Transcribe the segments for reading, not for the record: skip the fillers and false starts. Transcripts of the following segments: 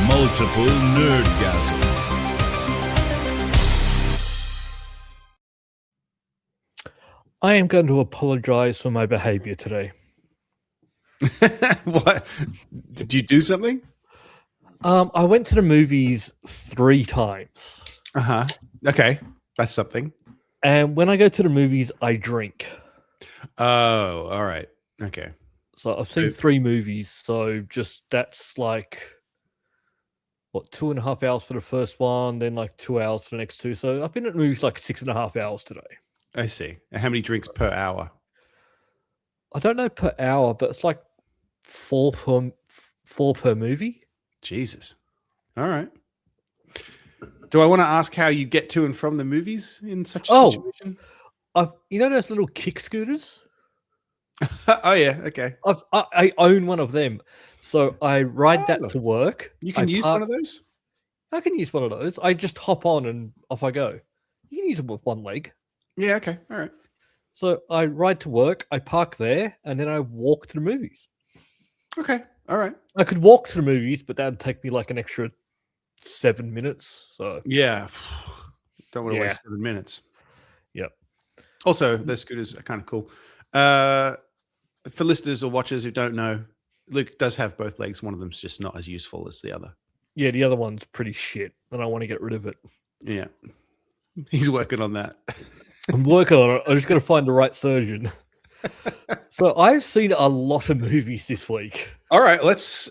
Multiple nerdgasm. I am going to apologize for my behavior today. What? Did you do something? I went to the movies 3 times. Uh-huh. Okay. That's something. And when I go to the movies, I drink. Oh, all right. Okay. So I've seen 3 movies. So just that's like, what, 2.5 hours for the first one, then like 2 hours for the next 2. So I've been at the movies like 6.5 hours today. I see. And how many drinks per hour? I don't know per hour, but it's like 4 per movie. Jesus. All right. Do I want to ask how you get to and from the movies in such a situation? You know those little kick scooters? Oh, yeah. Okay. I own one of them. So I ride that to work. You can use one of those? I can use one of those. I just hop on and off I go. You can use them with one leg. Yeah, okay. All right. So I ride to work, I park there, and then I walk to the movies. Okay. All right. I could walk to the movies, but that'd take me like an extra 7 minutes. So yeah. Don't want to waste 7 minutes. Yep. Also, those scooters are kind of cool. For listeners or watchers who don't know, Luke does have both legs. One of them's just not as useful as the other. Yeah, the other one's pretty shit, and I want to get rid of it. Yeah. He's working on that. I'm working on it. I just got to find the right surgeon. So I've seen a lot of movies this week. All right, let's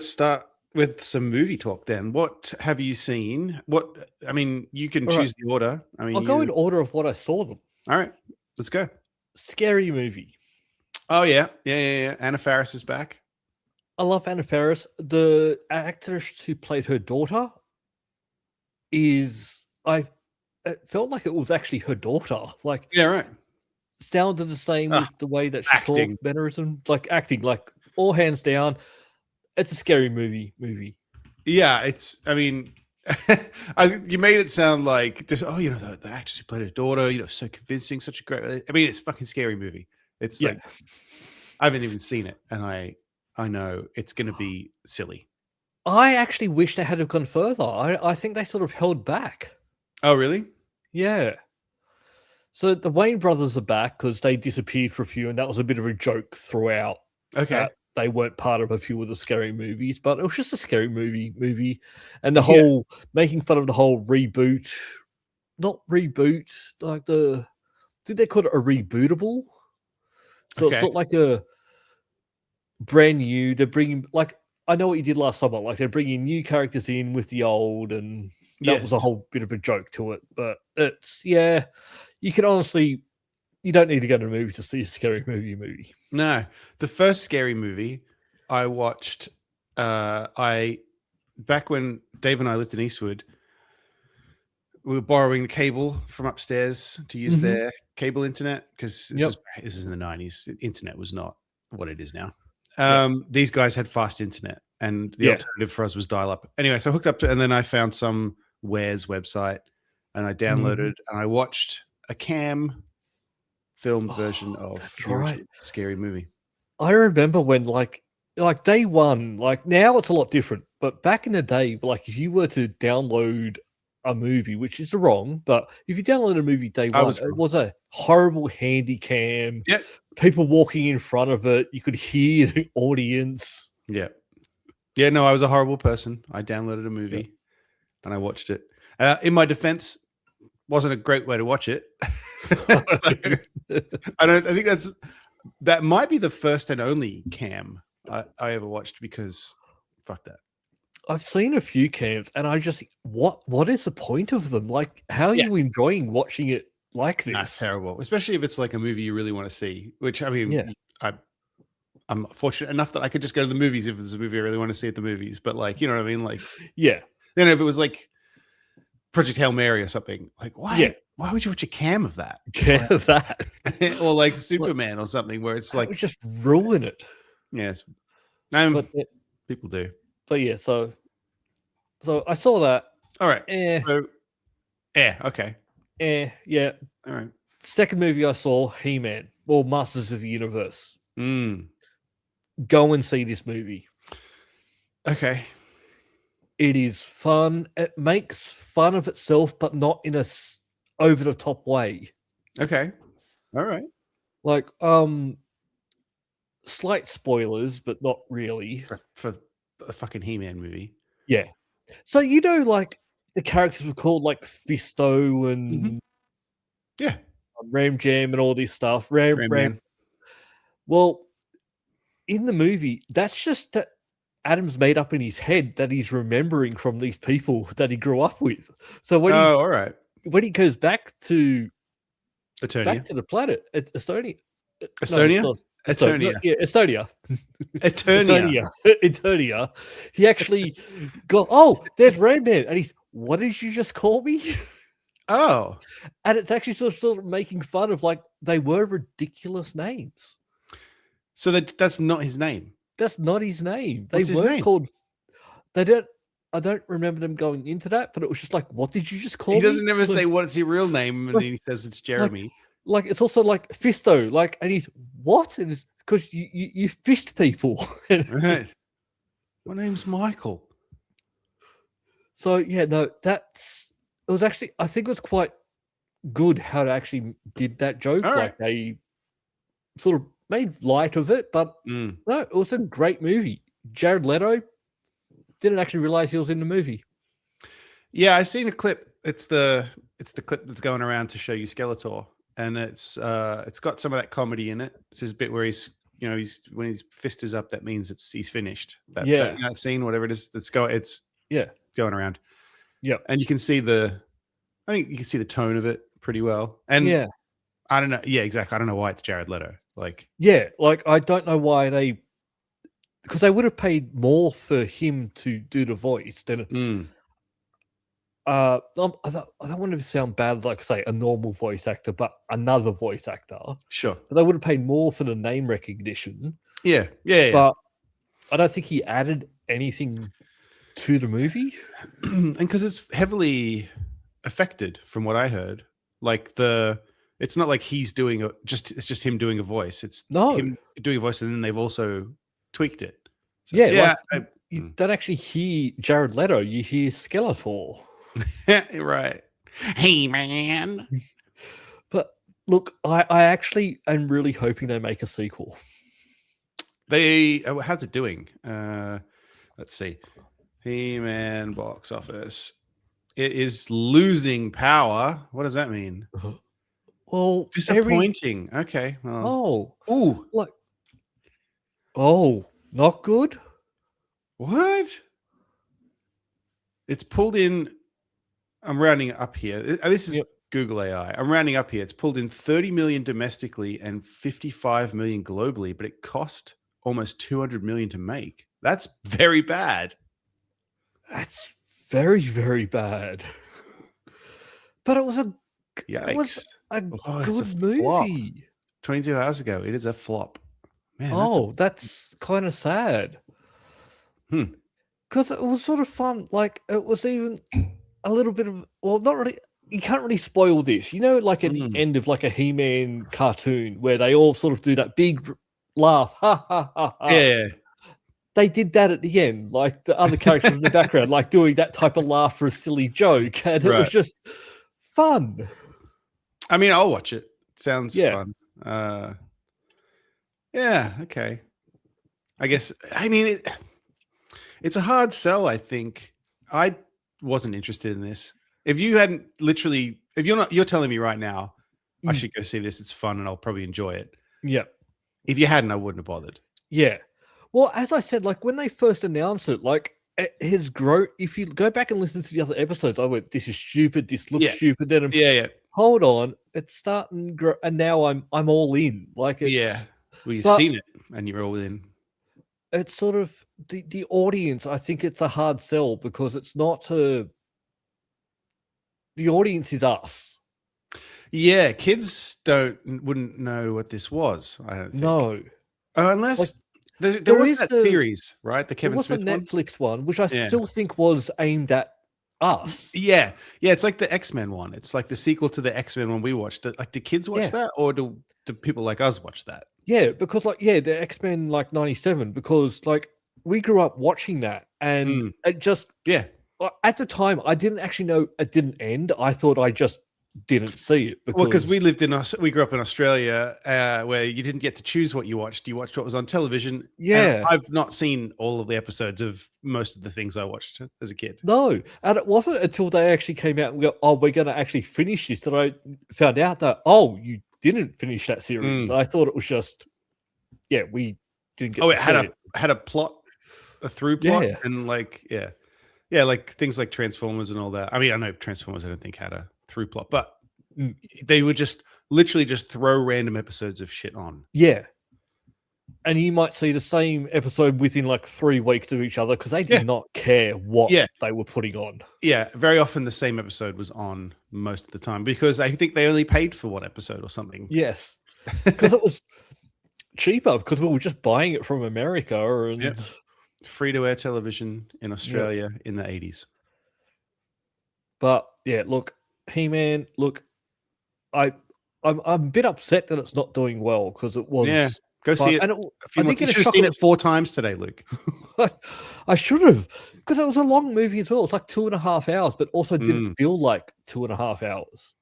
start with some movie talk then. What have you seen? You can choose the order. I'll go in order of what I saw them. All right, let's go. Scary Movie. Oh, yeah. Anna Faris is back. I love Anna Faris. The actress who played her daughter it felt like it was actually her daughter. Like, yeah, right. Sounded the same with the way that she talked, mannerism, like acting, like all hands down. It's a scary movie. Yeah, you made it sound like just the actress who played her daughter, so convincing, such a great. It's a fucking scary movie. It's like I haven't even seen it, and I know it's going to be silly. I actually wish they had have gone further. I think they sort of held back. Oh, really? Yeah. So the Wayne brothers are back because they disappeared for a few, and that was a bit of a joke throughout. Okay. They weren't part of a few of the scary movies, but it was just a scary movie. And the whole making fun of the whole reboot, not reboot, like did they call it a rebootable? So It's not like a brand new. They're bringing, like, I know what you did last summer. Like, they're bringing new characters in with the old, and that was a whole bit of a joke to it. But it's, you can honestly, you don't need to go to the movie to see a scary movie. No, the first scary movie I watched, back when Dave and I lived in Eastwood, we were borrowing the cable from upstairs to use their cable internet because this is in the 90s. Internet was not what it is now. These guys had fast internet, and the alternative for us was dial up. Anyway, so I hooked up to, and then I found some Wares website, and I downloaded and I watched a cam filmed version of Scary Movie. I remember when like day one, like now it's a lot different, but back in the day, like if you were to download a movie, which is wrong, but if you download a movie day one, it was a horrible handy cam. Yep. People walking in front of it, you could hear the audience. Yeah. Yeah, no, I was a horrible person. I downloaded a movie and I watched it. In my defense, wasn't a great way to watch it. I think that might be the first and only cam I ever watched, because fuck that. I've seen a few cams, and I just what is the point of them? Like, how are you enjoying watching it like this? That's terrible, especially if it's like a movie you really want to see. Which I'm fortunate enough that I could just go to the movies if there's a movie I really want to see at the movies. But like, you know what I mean? Like, then if it was like Project Hail Mary or something, like why would you watch a cam of that? Or like Superman or something where it's like just ruin it. Yes, people do. But yeah, so I saw that. All right. Okay. Yeah. All right. Second movie I saw, He-Man, or Masters of the Universe. Go and see this movie. Okay. It is fun. It makes fun of itself, but not in a over the top way. Okay. All right. Like, slight spoilers, but not really. For a fucking He-Man movie. Yeah. So like the characters were called like Fisto and Yeah. Ram Jam and all this stuff. Ram. Man. Well, in the movie, that's just that Adam's made up in his head that he's remembering from these people that he grew up with. So when all right. when he goes back to Eternia. the planet, Estonia. Estonia? No, Eternia. yeah, Estonia. Eternia. Eternia. He actually got, oh, there's Rayman. And he's, what did you just call me? Oh. And it's actually sort of making fun of, like, they were ridiculous names. So that's not his name. That's not his name. They What's his weren't name? called. I don't remember them going into that, but it was just like, what did you just call me? He doesn't ever say what's his real name, and he says it's Jeremy. Like it's also like Fisto, like, and he's what? And it's because you fist people. Right. My name's Michael. So yeah, no, it was actually, I think it was quite good how they actually did that joke. All like they sort of made light of it, but no, it was a great movie. Jared Leto didn't actually realize he was in the movie. Yeah, I've seen a clip. It's the clip that's going around to show you Skeletor, and it's got some of that comedy in it. It's his bit where he's when his fist is up, that means he's finished. That scene, whatever it is, it's going around. Yeah, and you can see I think you can see the tone of it pretty well. And yeah, I don't know. Yeah, exactly. I don't know why it's Jared Leto. Like, yeah, like I don't know why because they would have paid more for him to do the voice than. I don't want to sound bad, like say a normal voice actor, but another voice actor. Sure, but they would have paid more for the name recognition. Yeah. But I don't think he added anything to the movie, and because it's heavily affected, from what I heard. Like it's not like he's doing it's just him doing a voice. It's him doing a voice, and then they've also tweaked it. So, you don't actually hear Jared Leto, you hear Skeletor. Right. Hey, man. But look, I actually am really hoping they make a sequel. How's it doing? Let's see. He-Man box office. It is losing power. What does that mean? Well, disappointing. Okay. Well. Not good. What? It's pulled in. I'm rounding up here. This is Google AI. I'm rounding up here. It's pulled in 30 million domestically and 55 million globally, but it cost almost 200 million to make. That's very bad. That's very, very bad. But it was a good movie. Flop. 22 hours ago, it is a flop. Man, that's kind of sad. Because it was sort of fun. Like, it was even a little bit of, well, not really, you can't really spoil this. Like at the end of like a He-Man cartoon where they all sort of do that big laugh. Ha, ha, ha, ha. Yeah. They did that at the end, like the other characters in the background, like doing that type of laugh for a silly joke. And it was just fun. I mean, I'll watch it. Sounds fun. Yeah, okay. I guess, I mean, it's a hard sell, I think. I wasn't interested in this. If you hadn't you're telling me right now, I should go see this. It's fun and I'll probably enjoy it. Yeah. If you hadn't, I wouldn't have bothered. Yeah. Well, as I said, like when they first announced it, like his growth, if you go back and listen to the other episodes, I went, this is stupid. This looks stupid. Then hold on, it's starting to grow. And now I'm all in. Like, it's, well, you've seen it and you're all in. It's sort of the audience. I think it's a hard sell because it's not the audience is us. Yeah, kids wouldn't know what this was. I don't think. No, unless like, there was that series, right? The Kevin Smith one. Netflix one, which I still think was aimed at us. Yeah. It's like the X-Men one. It's like the sequel to the X-Men one we watched. Like, do kids watch that, or do people like us watch that? Yeah, because the X-Men like 97, because like we grew up watching that, and it just At the time, I didn't actually know it didn't end. I thought I just didn't see it Well, because we grew up in Australia, where you didn't get to choose what you watched. You watched what was on television. Yeah. And I've not seen all of the episodes of most of the things I watched as a kid. No, and it wasn't until they actually came out and go, "Oh, we're going to actually finish this," that I found out that, oh, you didn't finish that series. I thought it was just, yeah, we didn't get. Oh, it had a plot, a through plot, Yeah. and like things like Transformers and all that. I mean, I know Transformers, I don't think had a through plot, but they would just literally just throw random episodes of shit on. Yeah. And you might see the same episode within like 3 weeks of each other because they did not care what they were putting on. Yeah, very often the same episode was on most of the time because I think they only paid for one episode or something. Yes, because it was cheaper because we were just buying it from America and free-to-air television in Australia in the 80s. But yeah, look, He-Man, look, I'm a bit upset that it's not doing well because it was. Yeah. Go see it. And I think you should have seen it 4 times today, Luke. I should have, because it was a long movie as well. It's like 2.5 hours, but also didn't feel like 2.5 hours.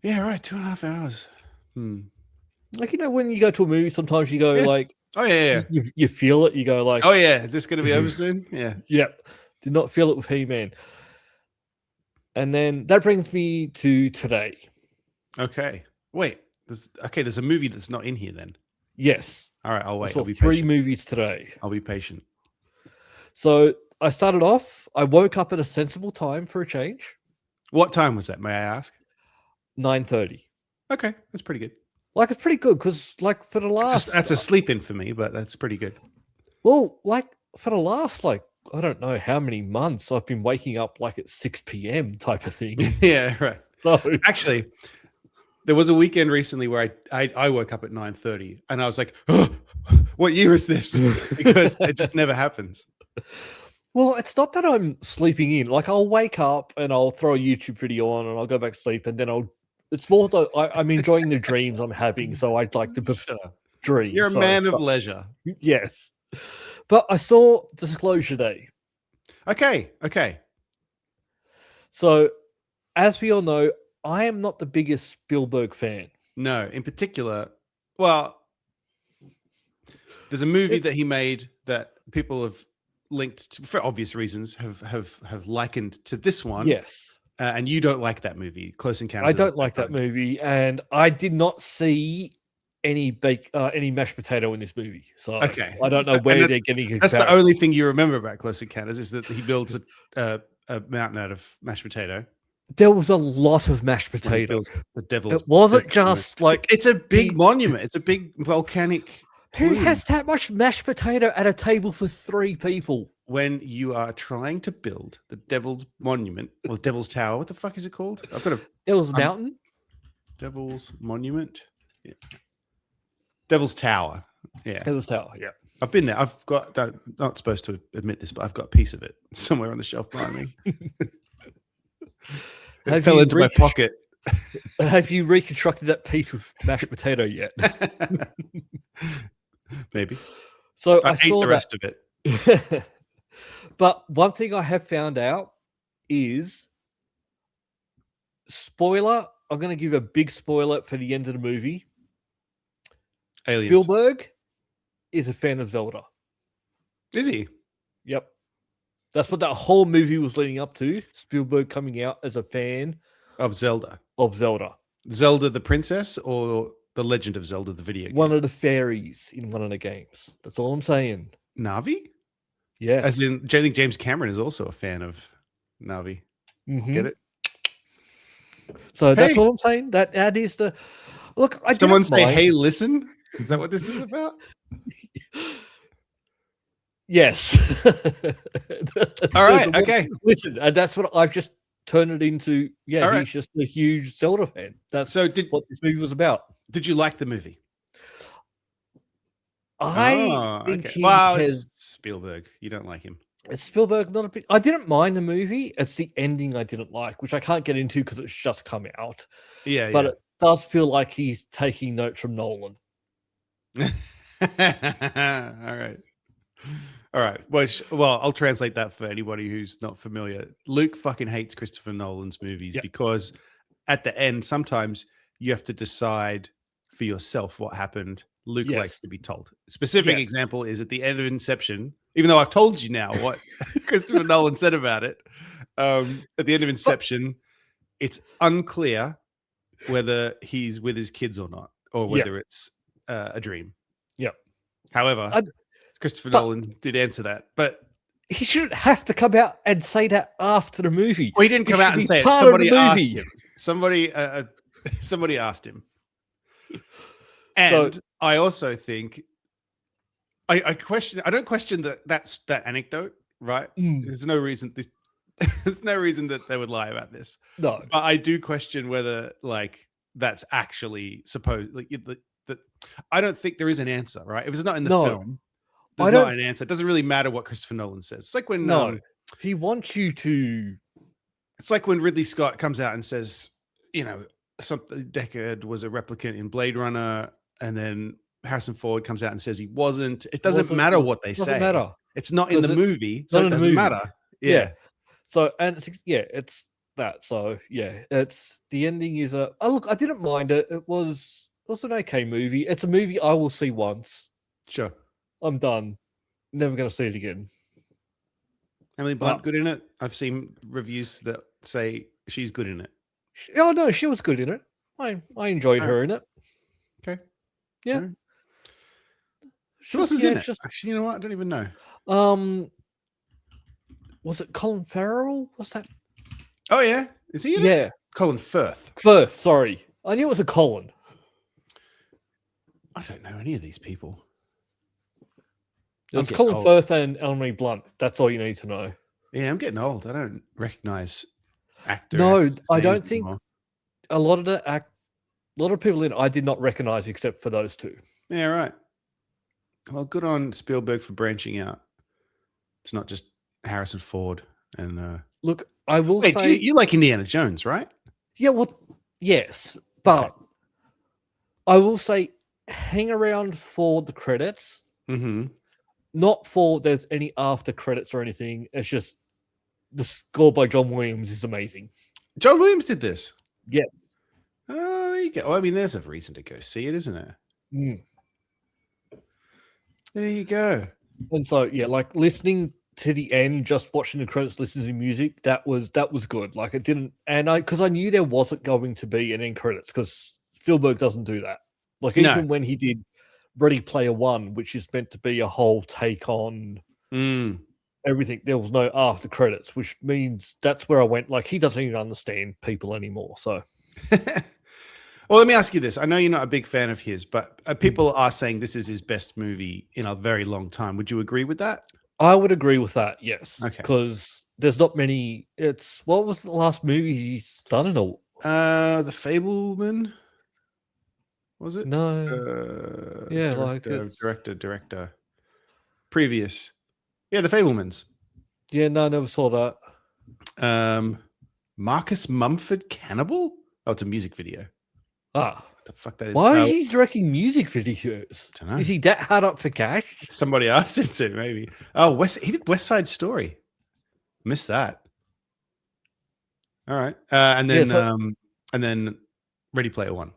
Yeah, right. 2.5 hours. Like, you know, when you go to a movie, sometimes you go like, oh yeah. You feel it. You go like, oh yeah, is this going to be over soon? Yeah. Yep. Did not feel it with He-Man. And then that brings me to today. Okay. Wait. There's a movie that's not in here then. Yes. All right, I'll wait. I saw I'll be 3 patient. movies today. I'll be patient. So I started off, I woke up at a sensible time for a change. What time was that, may I ask? 9:30. Okay, that's pretty good. Like, it's pretty good because, like, for the last... That's a sleep in for me, but that's pretty good. Well, like, for the last, like, I don't know how many months I've been waking up, like, at 6 p.m. type of thing. Yeah, right. So... Actually... There was a weekend recently where I woke up at 9:30 and I was like, oh, what year is this? Because it just never happens. Well, it's not that I'm sleeping in. Like, I'll wake up and I'll throw a YouTube video on and I'll go back to sleep and then it's more that I'm enjoying the dreams I'm having. So I'd like to dream. You're a man of leisure. Yes. But I saw Disclosure Day. Okay. So, as we all know, I am not the biggest Spielberg fan. No, in particular, well, there's a movie that he made that people have linked to, for obvious reasons, have likened to this one. Yes. And you don't like that movie, Close Encounters. I don't like that movie, and I did not see any mashed potato in this movie. So okay. I don't know where they're getting it. That's the only thing you remember about Close Encounters is that he builds a mountain out of mashed potato. There was a lot of mashed potato. The devil's. It wasn't just like it's a big monument. It's a big volcanic. Who has that much mashed potato at a table for 3 people? When you are trying to build the Devil's Monument or Devil's Tower, what the fuck is it called? I've got a Devil's Mountain. Devil's Monument. Yeah. Devil's Tower. Yeah. Devil's Tower. Yeah. I've been there. I've got. Not supposed to admit this, but I've got a piece of it somewhere on the shelf behind me. It fell into my pocket. Have you reconstructed that piece with mashed potato yet? Maybe. So I ate the rest of it. But one thing I have found out is, spoiler, I'm going to give a big spoiler for the end of the movie. Aliens. Spielberg is a fan of Zelda. Is he? Yep. That's what that whole movie was leading up to. Spielberg coming out as a fan of Zelda. Zelda the princess or The Legend of Zelda, the video game? One of the fairies in one of the games. That's all I'm saying. Navi? Yes. As in, I think James Cameron is also a fan of Navi. Mm-hmm. Get it? So that's all I'm saying. That is the... Look, Someone say, hey, listen? Is that what this is about? Yes. All right. Okay. Listen, and that's what I've just turned it into. Yeah, right. He's just a huge Zelda fan. That's what this movie was about. Did you like the movie? I think he it's Spielberg. You don't like him. It's Spielberg, not a big... I didn't mind the movie. It's the ending I didn't like, which I can't get into because it's just come out. Yeah, but it does feel like he's taking notes from Nolan. All right. All right. Well, I'll translate that for anybody who's not familiar. Luke fucking hates Christopher Nolan's movies Yeah. because at the end, sometimes you have to decide for yourself what happened. Luke likes Yes. to be told. Specific Yes. example is at the end of Inception, even though I've told you now what Christopher Nolan said about it. At the end of Inception, it's unclear whether he's with his kids or not, or whether it's a dream. Yeah. However, Christopher but- Nolan did answer that, but He shouldn't have to come out and say that after the movie. well, he didn't come It out should and be say it. part of Somebody the asked movie. him. Somebody asked him. And I also think I don't question that anecdote, right? There's no reason there's no reason that they would lie about this. No. But I do question whether like that's actually supposed like that I don't think there is an answer, right? If it's not in the film, there's not an answer. It doesn't really matter what Christopher Nolan says. It's like when he wants you to. It's like when Ridley Scott comes out and says, you know, something Deckard was a replicant in Blade Runner, and then Harrison Ford comes out and says he wasn't. It doesn't matter what they say. Doesn't matter. It's not in the movie, so it doesn't matter. Yeah. So it's that. So yeah, it's the ending is a. Oh, look, I didn't mind it. It was an okay movie. It's a movie I will see once. Sure. I'm done. Never going to see it again. Emily Blunt good in it? I've seen reviews that say she's good in it. Oh no, she was good in it. I enjoyed her in it. Okay. Yeah. Right. Who else is in it? Actually, you know what? I don't even know. Was it Colin Farrell? Was that? Oh yeah, is he in it? Yeah, Colin Firth. Sorry, I knew it was a Colin. I don't know any of these people. It was Colin Firth and Emily Blunt. That's all you need to know. Yeah, I'm getting old. I don't recognize actors. No, I don't think anymore. a lot of people in it I did not recognize except for those two. Yeah, right. Well, good on Spielberg for branching out. It's not just Harrison Ford and. Look, I will say you like Indiana Jones, right? Yeah, well, yes, but I will say hang around for the credits. Mm-hmm. Not for there's any after credits or anything. It's just the score by John Williams is amazing. John Williams did this. Yes. Oh, there you go. Well, I mean, there's a reason to go see it, isn't it? There you go. And so, yeah, like listening to the end, just watching the credits, listening to music, that was good. Like it didn't, and because I knew there wasn't going to be an end credits because Spielberg doesn't do that. Like even when he did Ready Player One, which is meant to be a whole take on everything, there was no after credits, which means that's where I went. Like he doesn't even understand people anymore. So, well, let me ask you this: I know you're not a big fan of his, but people are saying this is his best movie in a very long time. Would you agree with that? I would agree with that. Yes, okay, because there's not many. It's what was the last movie he's done in a? The Fableman. Was it? No. Yeah, director. Previous. Yeah, The Fablemans. Yeah, no, I never saw that. Marcus Mumford Cannibal? Oh, it's a music video. What the fuck that is? Why is he directing music videos? Dunno. Is he that hard up for cash? Somebody asked him to, maybe. Oh, he did West Side Story. Missed that. All right. And then Ready Player One.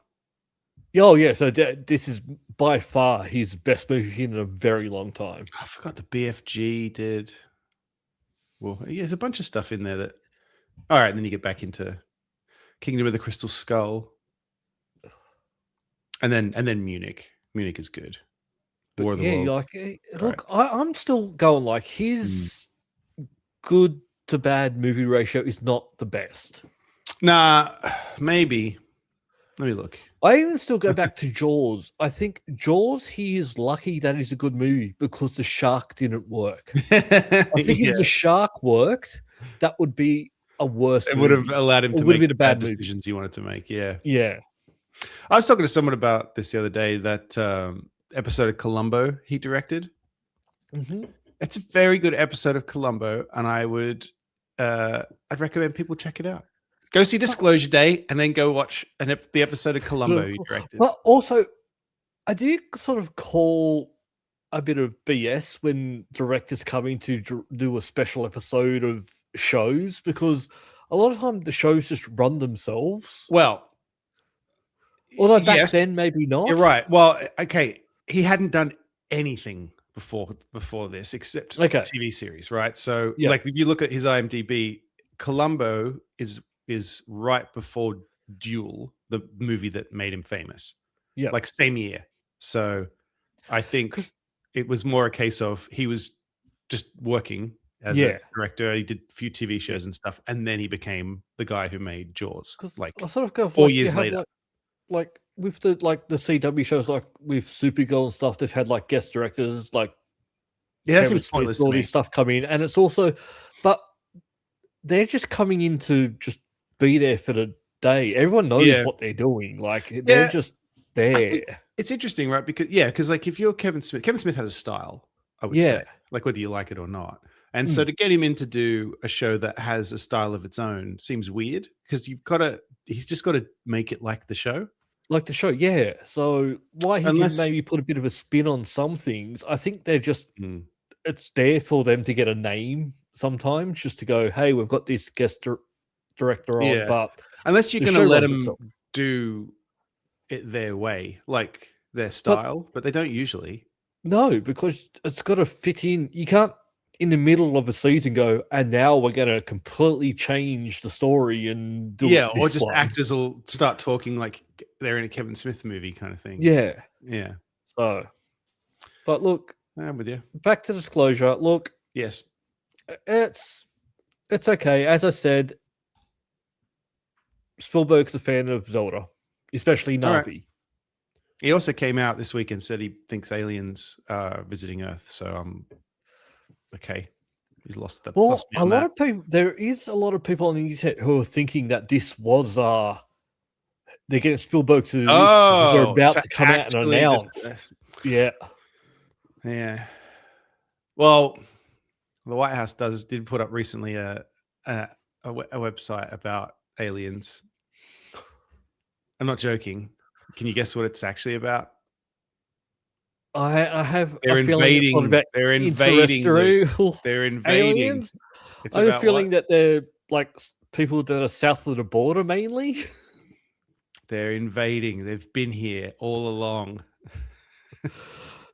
Oh, yeah. So this is by far his best movie in a very long time. I forgot the BFG did. Well, yeah, there's a bunch of stuff in there that. All right. And then you get back into Kingdom of the Crystal Skull. And then Munich. Munich is good. War of the World. Like, look, I'm still going like his good to bad movie ratio is not the best. Nah, maybe. Let me look. I even still go back to Jaws. I think Jaws, he is lucky that is a good movie because the shark didn't work. I think if the shark worked, that would be a worse movie. It would have allowed him to make the bad movie. decisions he wanted to make. Yeah. Yeah. I was talking to someone about this the other day, that episode of Columbo he directed. Mm-hmm. It's a very good episode of Columbo, and I'd recommend people check it out. Go see Disclosure Day and then go watch the episode of Columbo you directed. But also, I do sort of call a bit of BS when directors come in to do a special episode of shows, because a lot of time the shows just run themselves. Well, Although back yes, then, maybe not. you're right. Well, okay, he hadn't done anything before this except TV series, right? So, like, if you look at his IMDb, Columbo is right before Duel, the movie that made him famous. Yeah, like same year. So, I think it was more a case of he was just working as a director. He did a few TV shows and stuff, and then he became the guy who made Jaws. Like I sort of go 4 years later. Like with the CW shows, like with Supergirl and stuff, they've had like guest directors, like that seems pointless. All this stuff come in, and it's also, but they're just coming in to just be there for the day. Everyone knows what they're doing. Like they're just there. It's interesting, right? Because like if you're Kevin Smith has a style, I would say, like whether you like it or not. And so to get him in to do a show that has a style of its own seems weird, because he's just got to make it like the show. Like the show, yeah. So why he can maybe put a bit of a spin on some things, I think they're just, it's there for them to get a name sometimes, just to go, hey, we've got this guest director on, but unless you're going to let them do it their way, like their style, but they don't usually. No, because it's got to fit in. You can't, in the middle of a season, go, and now we're going to completely change the story and do it or just actors will start talking like they're in a Kevin Smith movie kind of thing. Yeah. So, but look, I'm with you. Back to Disclosure. Look, yes, it's okay. As I said, Spielberg's a fan of Zelda, especially Na'vi. Right. He also came out this week and said he thinks aliens are visiting Earth. So okay, he's lost that. Well, a lot of people. There is a lot of people on the internet who are thinking that this was they're getting Spielberg to because they're about to come out and announce. Yeah. Well, the White House did put up recently a website about aliens. I'm not joking. Can you guess what it's actually about? I have they're a feeling invading. It's about they're invading. They're invading. Aliens? I have a feeling that they're like people that are south of the border mainly. They're invading. They've been here all along.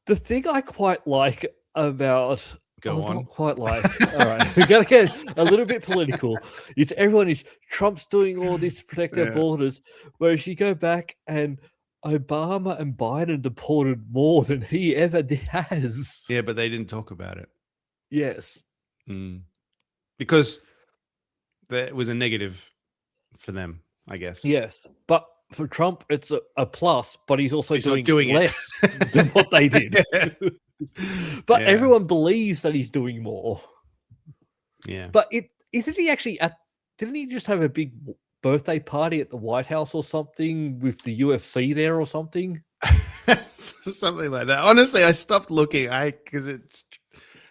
The thing I quite like about not quite like. All right, we gotta get a little bit political. It's everyone is Trump's doing all this to protect their borders, whereas you go back and Obama and Biden deported more than he ever has. Yeah, but they didn't talk about it. Yes, because that was a negative for them, I guess. Yes, but for Trump, it's a plus. But he's also doing less it. than what they did. But everyone believes that he's doing more. Yeah. But isn't he actually didn't he just have a big birthday party at the White House or something with the UFC there or something? Something like that. Honestly, I stopped looking. Because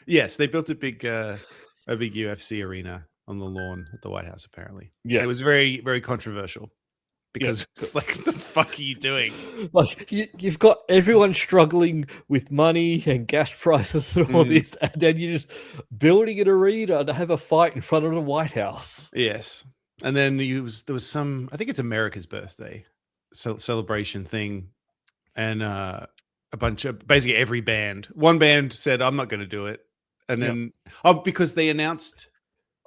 yes, they built a big UFC arena on the lawn at the White House. Apparently, it was very, very controversial. Because it's like, what the fuck are you doing? Like, you've got everyone struggling with money and gas prices and all this, and then you're just building an arena to have a fight in front of the White House. Yes. And then there was some, I think it's America's birthday celebration thing. And a bunch of, basically every band. One band said, I'm not going to do it. And then, because they announced...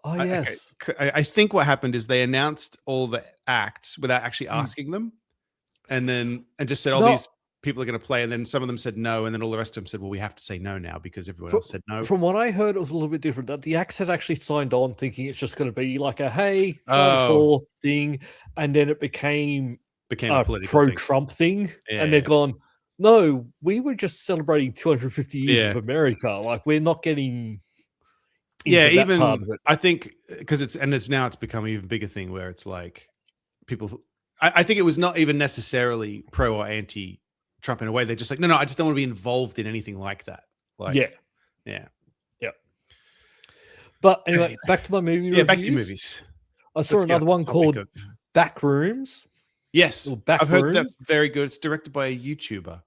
Oh, yes. I think what happened is they announced all the acts without actually asking them, and just said, these people are going to play. And then some of them said no. And then all the rest of them said, well, we have to say no now because everyone else said no. From what I heard, it was a little bit different. That the acts had actually signed on thinking it's just going to be like a, hey, try the fourth thing. And then it became a pro-Trump thing. Yeah, and they're gone, no, we were just celebrating 250 years of America. Like, we're not getting... even I think because now it's become an even bigger thing where it's like people. I think it was not even necessarily pro or anti Trump in a way. They're just like, no, I just don't want to be involved in anything like that. Like, yeah. But anyway, back to my movie. Yeah, back to movies. I saw another one called Backrooms. Yes, I've heard that's very good. It's directed by a YouTuber.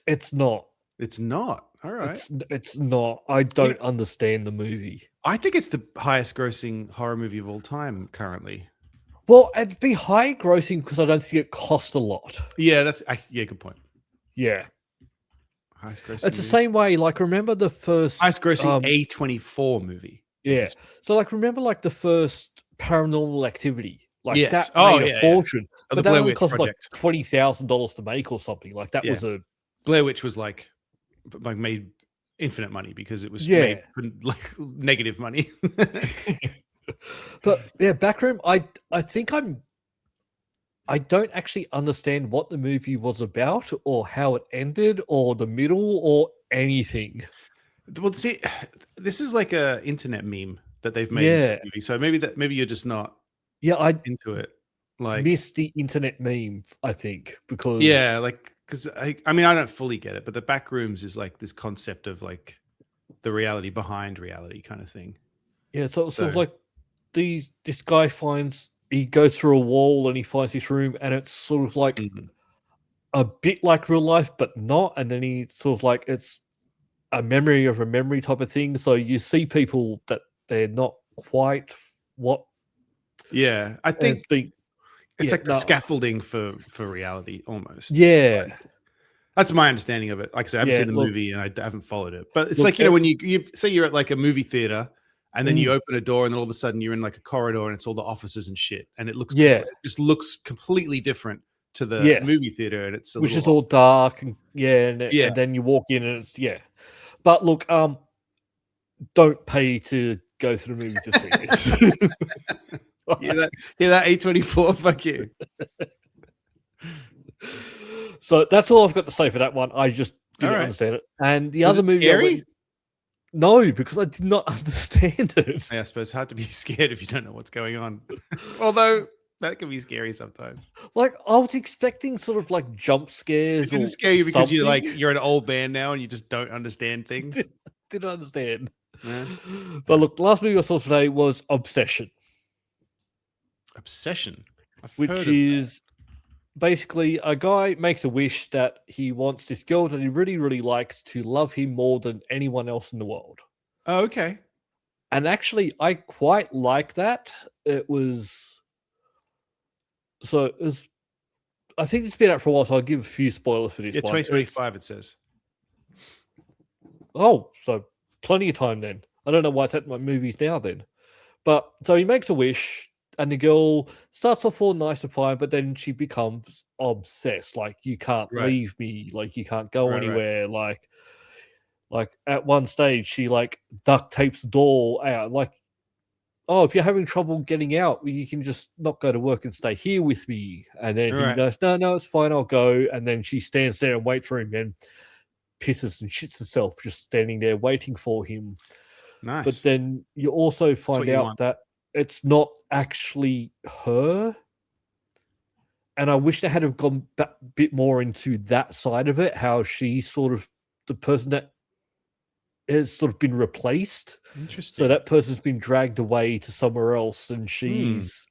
It's not. It's not. All right. It's not. I don't understand the movie. I think it's the highest grossing horror movie of all time currently. Well, it'd be high grossing because I don't think it cost a lot. Yeah, good point. Yeah. Highest grossing. It's the same way. Like, remember the first highest grossing A24 movie. Yeah. So, like, remember like the first Paranormal Activity. Like Yes. that Oh, made yeah, a fortune. Oh, But the that Blair only Witch cost Project. like $20,000 to make or something. Like that was a Blair Witch was like made infinite money because it was Yeah. made for, like negative money. But yeah, Backroom, I think I don't actually understand what the movie was about or how it ended or the middle or anything. Well, see, this is like a internet meme that they've made into Yeah. a movie. So maybe you're just not Yeah, I into it. Like missed the internet meme, I think, because yeah, like because I mean I don't fully get it, but the Backrooms is like this concept of like the reality behind reality kind of thing. yeah, so it's sort of like this guy he goes through a wall and he finds this room and it's sort of like a bit like real life, but not. And then he sort of like it's a memory of a memory type of thing. So you see people that they're not quite what. Yeah, I think it's like the no. scaffolding for reality almost. Yeah. Like, that's my understanding of it. Like I said, I haven't seen the movie and I haven't followed it. But it's like, you know, when you say you're at like a movie theater and then you open a door and then all of a sudden you're in like a corridor and it's all the offices and shit. And it looks it just looks completely different to the movie theater. And it's which is all dark and and then you walk in and it's But look, don't pay to go to the movie to see this. Hear that A24? Fuck you. So that's all I've got to say for that one. I just didn't understand it. And the other movie, scary? No, because I did not understand it. Yeah, I suppose it's hard to be scared if you don't know what's going on. Although that can be scary sometimes. Like I was expecting sort of like jump scares. It didn't scare you because you're an old man now and you just don't understand things. Didn't understand. Yeah. But look, the last movie I saw today was Obsession. Obsession, which is basically a guy makes a wish that he wants this girl that he really, really likes to love him more than anyone else in the world. Oh, okay. And actually, I quite like that. I think it's been out for a while, so I'll give a few spoilers for this one. 2025 it says. Oh, so plenty of time then. I don't know why it's at my movies now then. But so he makes a wish. And the girl starts off all nice and fine, but then she becomes obsessed. Like, you can't leave me. Like, you can't go anywhere. Like at one stage, she like duct tapes the door out. Like, oh, if you're having trouble getting out, you can just not go to work and stay here with me. And then he goes, no, it's fine. I'll go. And then she stands there and waits for him and pisses and shits herself just standing there waiting for him. Nice. But then you also find out that it's not actually her. And I wish they had have gone a bit more into that side of it, how she's sort of the person that has sort of been replaced. Interesting. So that person's been dragged away to somewhere else and she's...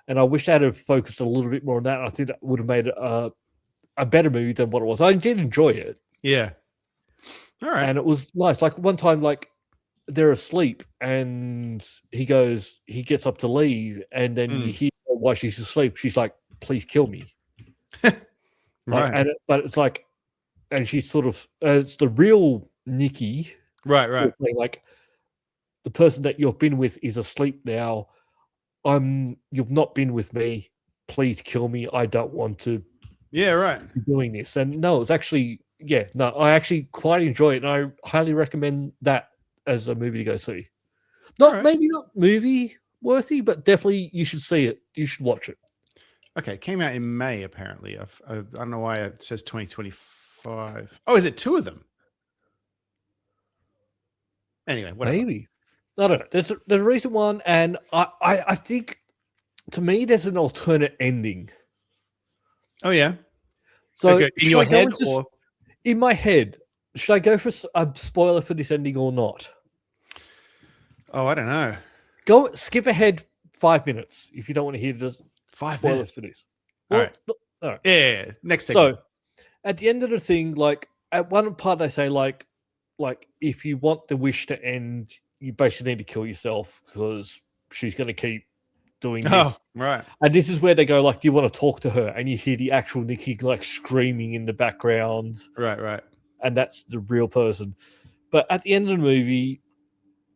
And I wish they had have focused a little bit more on that. I think that would have made it a better movie than what it was. I did enjoy it. Yeah. All right. And it was nice. Like one time, like, they're asleep and he gets up to leave and then you hear while she's asleep she's like, please kill me. But it's like, and she's sort of it's the real Nikki, right, like the person that you've been with is asleep now. You've not been with me, please kill me, I don't want to be doing this. And no, it's actually I actually quite enjoy it and I highly recommend that as a movie to go see. Maybe not movie worthy, but definitely you should see it. You should watch it. Okay, it came out in May apparently. I don't know why it says 2025. Oh, is it two of them? Anyway, whatever. Maybe. I don't know. There's a recent one, and I think to me there's an alternate ending. Oh yeah. So okay, in your head or in my head? Should I go for a spoiler for this ending or not? Oh, I don't know. Go skip ahead 5 minutes if you don't want to hear the 5 spoilers minutes for this. All right. All right. Yeah. Next segment. So at the end of the thing, like at one part they say like if you want the wish to end, you basically need to kill yourself because she's going to keep doing this. Right. And this is where they go like, do you want to talk to her? And you hear the actual Nikki like screaming in the background. Right. And that's the real person. But at the end of the movie,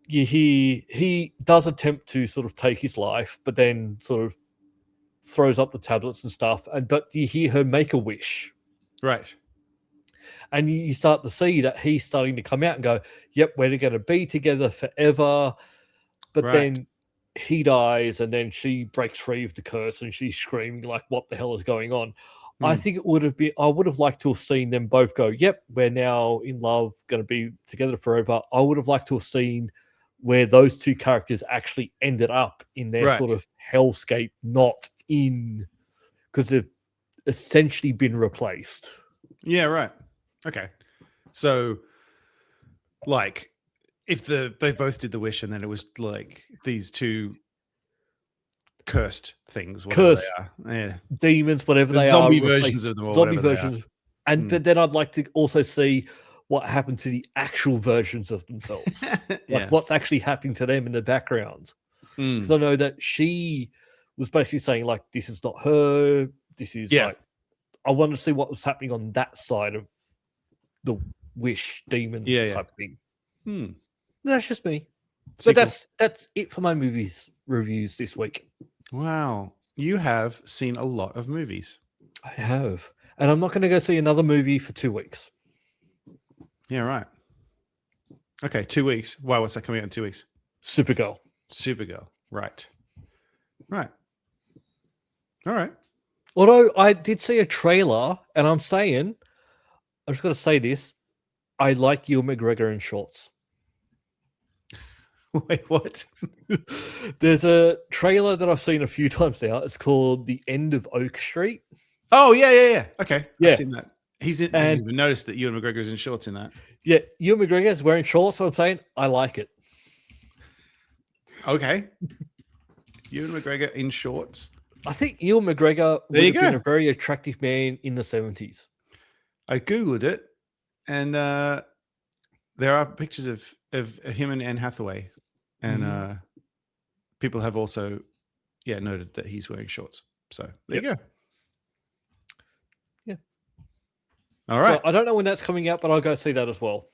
you hear he does attempt to sort of take his life, but then sort of throws up the tablets and stuff. But you hear her make a wish. Right. And you start to see that he's starting to come out and go, yep, we're going to be together forever. But then he dies and then she breaks free of the curse and she's screaming like, what the hell is going on? I think it would have been, I would have liked to have seen them both go, yep, we're now in love, going to be together forever. I would have liked to have seen where those two characters actually ended up in their sort of hellscape, not in, because they've essentially been replaced. Yeah, right. Okay. So, like, if they both did the wish and then it was like these two cursed things, whatever they are. Demons, whatever the they zombie are. Versions of them or zombie whatever versions. And but then I'd like to also see what happened to the actual versions of themselves. Like what's actually happening to them in the background. Because I know that she was basically saying, like, this is not her. This is like, I wanted to see what was happening on that side of the wish demon type thing. That's just me. So that's it for my movies reviews this week. Wow. You have seen a lot of movies. I have. And I'm not going to go see another movie for 2 weeks. Yeah, right. Okay, 2 weeks. Wow, what's that coming out in 2 weeks? Supergirl. Right. All right. Although I did see a trailer, and I'm just going to say this, I like Ewan McGregor in shorts. Wait, what? There's a trailer that I've seen a few times now. It's called The End of Oak Street. Oh, yeah. Okay. Yeah. I've seen that. He's in, I didn't even noticed that Ewan McGregor's in shorts in that. Yeah, Ewan McGregor is wearing shorts, so I'm saying I like it. Okay. Ewan McGregor in shorts. I think Ewan McGregor would have been a very attractive man in the 70s. I Googled it, and there are pictures of him and Anne Hathaway. And people have also, noted that he's wearing shorts. So there you go. Yeah. All right. So I don't know when that's coming out, but I'll go see that as well.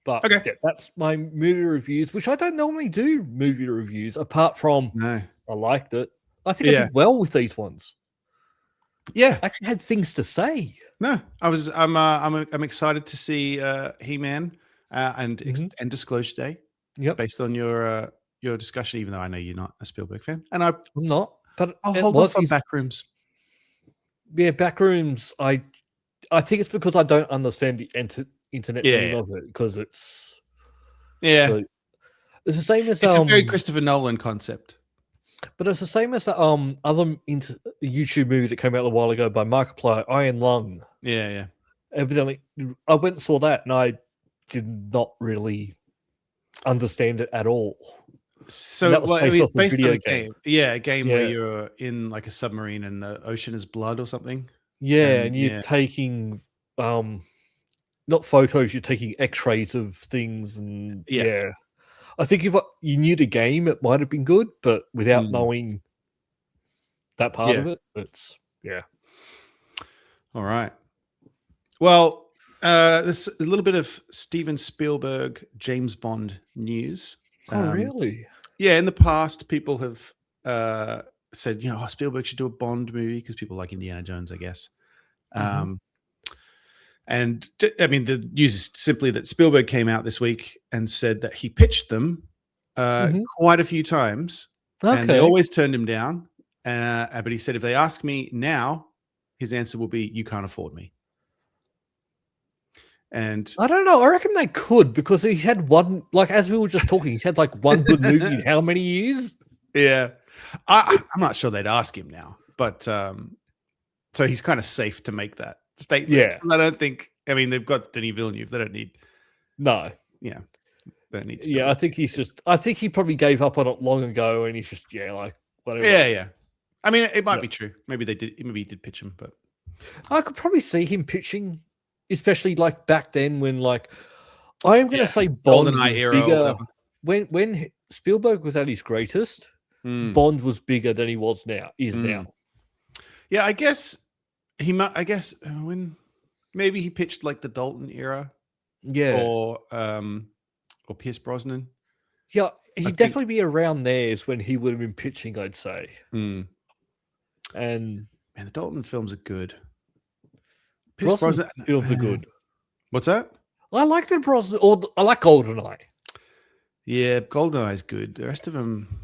But that's my movie reviews, which I don't normally do movie reviews, apart from I liked it. I think I did well with these ones. Yeah. I actually had things to say. No, I'm excited to see He-Man and Disclosure Day. Yep. Based on your discussion, even though I know you're not a Spielberg fan, and I'm not, but I'll hold off on Backrooms. Yeah, Backrooms. I think it's because I don't understand the internet meaning of it, because it's so, it's the same as it's a very Christopher Nolan concept, but it's the same as the other YouTube movie that came out a while ago by Markiplier, Iron Lung. Yeah. Evidently, I went and saw that, and I did not really understand it at all. So that was based off a video on a game. Yeah, a game where you're in like a submarine and the ocean is blood or something. Yeah, and you're taking not photos, you're taking x-rays of things, and I think if you knew the game, it might have been good, but without knowing that part of it, it's All right. Well, there's a little bit of Steven Spielberg, James Bond news. Oh, really? Yeah, in the past, people have said, Spielberg should do a Bond movie because people like Indiana Jones, I guess. And I mean, the news is simply that Spielberg came out this week and said that he pitched them quite a few times, and they always turned him down. But he said, if they ask me now, his answer will be, you can't afford me. And I don't know. I reckon they could, because he had one, like, as we were just talking, he's had like one good movie in how many years? Yeah. I'm not sure they'd ask him now, but so he's kind of safe to make that statement. Yeah. I don't think, I mean, they've got Denis Villeneuve. They don't need. No. Yeah. They don't need. Yeah. I think he probably gave up on it long ago, and he's just, like, whatever. Yeah. I mean, it might be true. Maybe he did pitch him, but I could probably see him pitching. especially like back then when like I am going to say Bond GoldenEye was era or bigger whatever. when Spielberg was at his greatest. Bond was bigger than he was now. Now. Yeah, I guess when maybe he pitched like the Dalton era, or Pierce Brosnan. Yeah, he'd definitely be around there is when he would have been pitching, I'd say. And man, the Dalton films are good. Pierce Brosnan films are good. What's that? I like the Brosnan, or I like GoldenEye. Yeah, GoldenEye's good. The rest of them,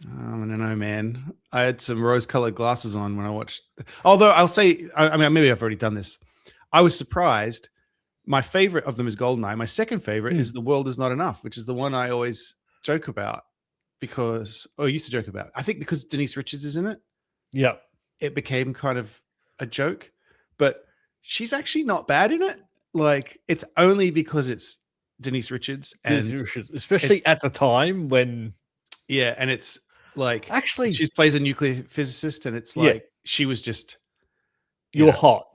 I don't know, man. I had some rose-colored glasses on when I watched. Although I'll say, I mean, maybe I've already done this. I was surprised. My favorite of them is GoldenEye. My second favorite is The World Is Not Enough, which is the one I always joke about used to joke about. I think because Denise Richards is in it. Yeah. It became kind of a joke, but she's actually not bad in it. Like, it's only because it's Denise Richards, especially at the time when, and it's like actually she plays a nuclear physicist, and it's like she was just you're hot.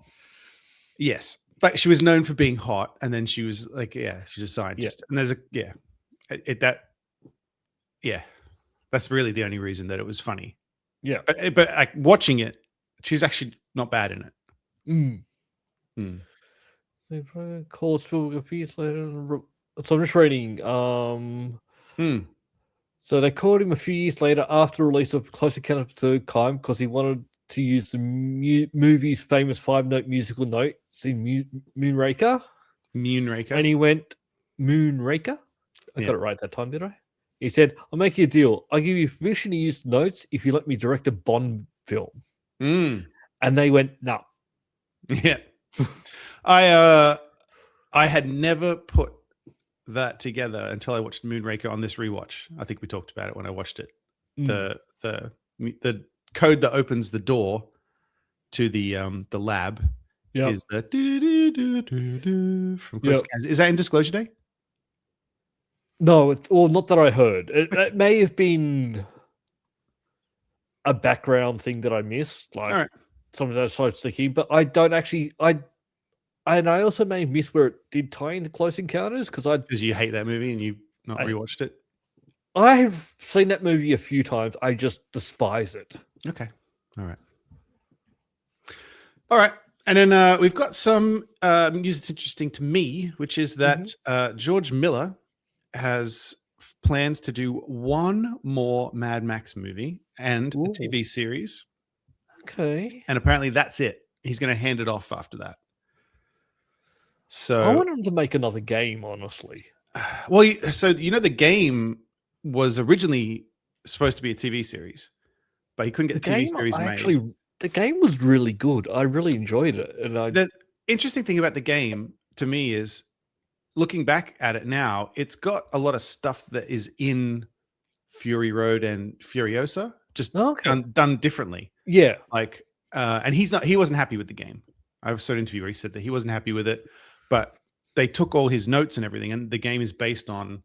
Yes, but she was known for being hot, and then she was like, she's a scientist, and there's that's really the only reason that it was funny. Yeah, but like, watching it, she's actually not bad in it. They called Spielberg a few years later. So I'm just reading. So they called him a few years later after the release of Close Encounter of the Third Kind because he wanted to use the movie's famous 5-note musical note, see Moonraker. And he went, Moonraker? I got it right that time, did I? He said, I'll make you a deal. I'll give you permission to use notes if you let me direct a Bond film. And they went, no. Yeah. I had never put that together until I watched Moonraker on this rewatch. I think we talked about it when I watched it. The code that opens the door to the lab is the do from Close Encounters. Is that in Disclosure Day? No, not that I heard. It may have been a background thing that I missed, like something that I started thinking, but I don't actually. And I also may miss where it did tie into Close Encounters because you hate that movie and you've not rewatched it. I've seen that movie a few times. I just despise it. Okay, all right. And then we've got some news that's interesting to me, which is that George Miller has plans to do one more Mad Max movie and a TV series. Okay. And apparently that's it. He's going to hand it off after that. So I want him to make another game, honestly. Well, the game was originally supposed to be a TV series, but he couldn't get the TV series made. The game was really good. I really enjoyed it. And the interesting thing about the game to me is, looking back at it now, it's got a lot of stuff that is in Fury Road and Furiosa, just done differently. Yeah. Like, and he wasn't happy with the game. I saw an interview where he said that he wasn't happy with it, but they took all his notes and everything, and the game is based on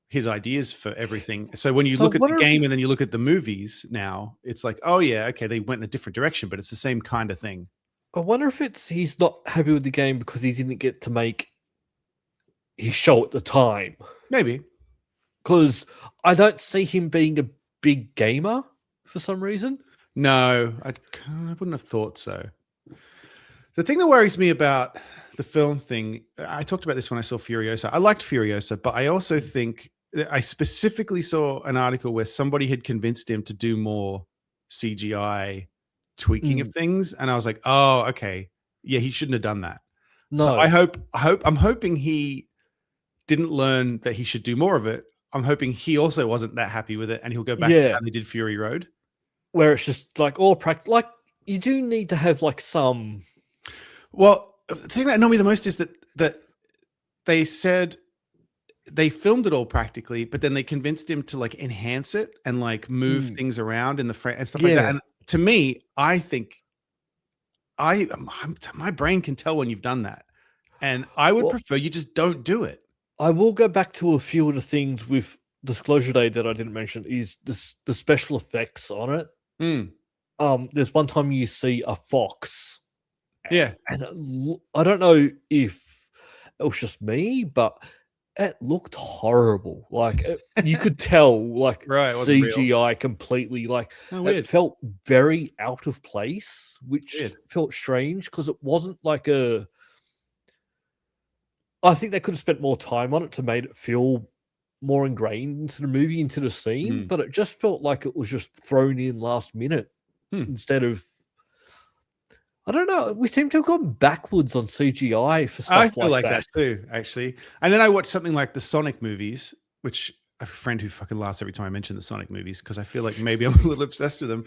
his ideas for everything. So when you look at the game and then you look at the movies now, it's like, oh yeah, okay, they went in a different direction, but it's the same kind of thing. I wonder if he's not happy with the game because he didn't get to make his show at the time. Maybe. Because I don't see him being a big gamer for some reason. No, I wouldn't have thought so. The thing that worries me about the film thing, I talked about this when I saw Furiosa. I liked Furiosa, but I also think I specifically saw an article where somebody had convinced him to do more CGI tweaking of things, and I was like, oh, okay, yeah, he shouldn't have done that. No. So I'm hoping he didn't learn that he should do more of it. I'm hoping he also wasn't that happy with it, and he'll go back to how they did Fury Road, where it's just like all practical. Like, you do need to have like some. Well, the thing that annoyed me the most is that they said they filmed it all practically, but then they convinced him to like enhance it and like move things around in the frame and stuff like that. And to me, I think my brain can tell when you've done that, and I would prefer you just don't do it. I will go back to a few of the things with Disclosure Day that I didn't mention is the special effects on it. There's one time you see a fox Yeah. And I don't know if it was just me, but it looked horrible. Like you could tell, like Right, it wasn't real. CGI completely. Like Oh, it weird. felt very out of place, which Weird. felt strange because it wasn't like a. I think they could have spent more time on it to make it feel more ingrained into the movie, into the scene, Mm. but it just felt like it was just thrown in last minute instead of. I don't know. We seem to have gone backwards on CGI for I stuff feel like that. that too, actually. And then I watched something like the Sonic movies, which I have a friend who fucking laughs every time I mention the Sonic movies because I feel like maybe I'm a little obsessed with them.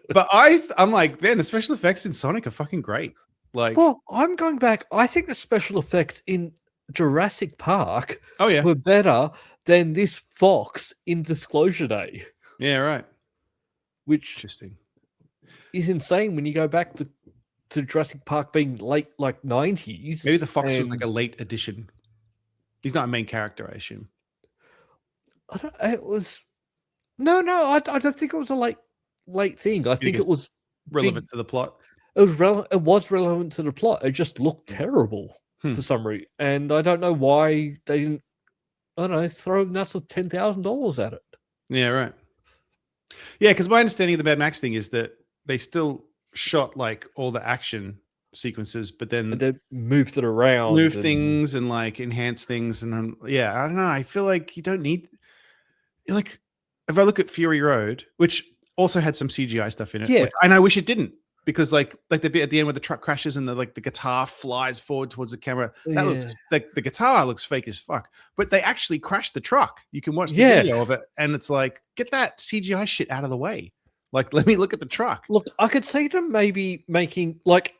But I'm like, man, the special effects in Sonic are fucking great. Like, Well, I'm going back. I think the special effects in Jurassic Park oh yeah, were better than this Fox in Disclosure Day, yeah, right. which Interesting. is insane when you go back to Jurassic Park being late like 90s. Maybe the Fox was like and a late addition. He's not a main character, I assume. I don't. It was no. I don't think it was a late thing. I think it's it was relevant big. to the plot. It was It was relevant to the plot. It just looked terrible Hmm. for some reason, and I don't know why they didn't. I don't know. Throw nuts of $10,000 at it. Yeah, right. Yeah, because my understanding of the Mad Max thing is that they still shot like all the action sequences, but then And they moved it around. move and- things and like enhance things. And yeah, I don't know. I feel like you don't need, like, if I look at Fury Road, which also had some CGI stuff in it, Yeah. and I wish it didn't, because like the bit at the end where the truck crashes and the guitar flies forward towards the camera, that looks like the guitar looks fake as fuck. But they actually crashed the truck. You can watch the video of it, and it's like, get that CGI shit out of the way. Like, let me look at the truck. Look, I could see them maybe making like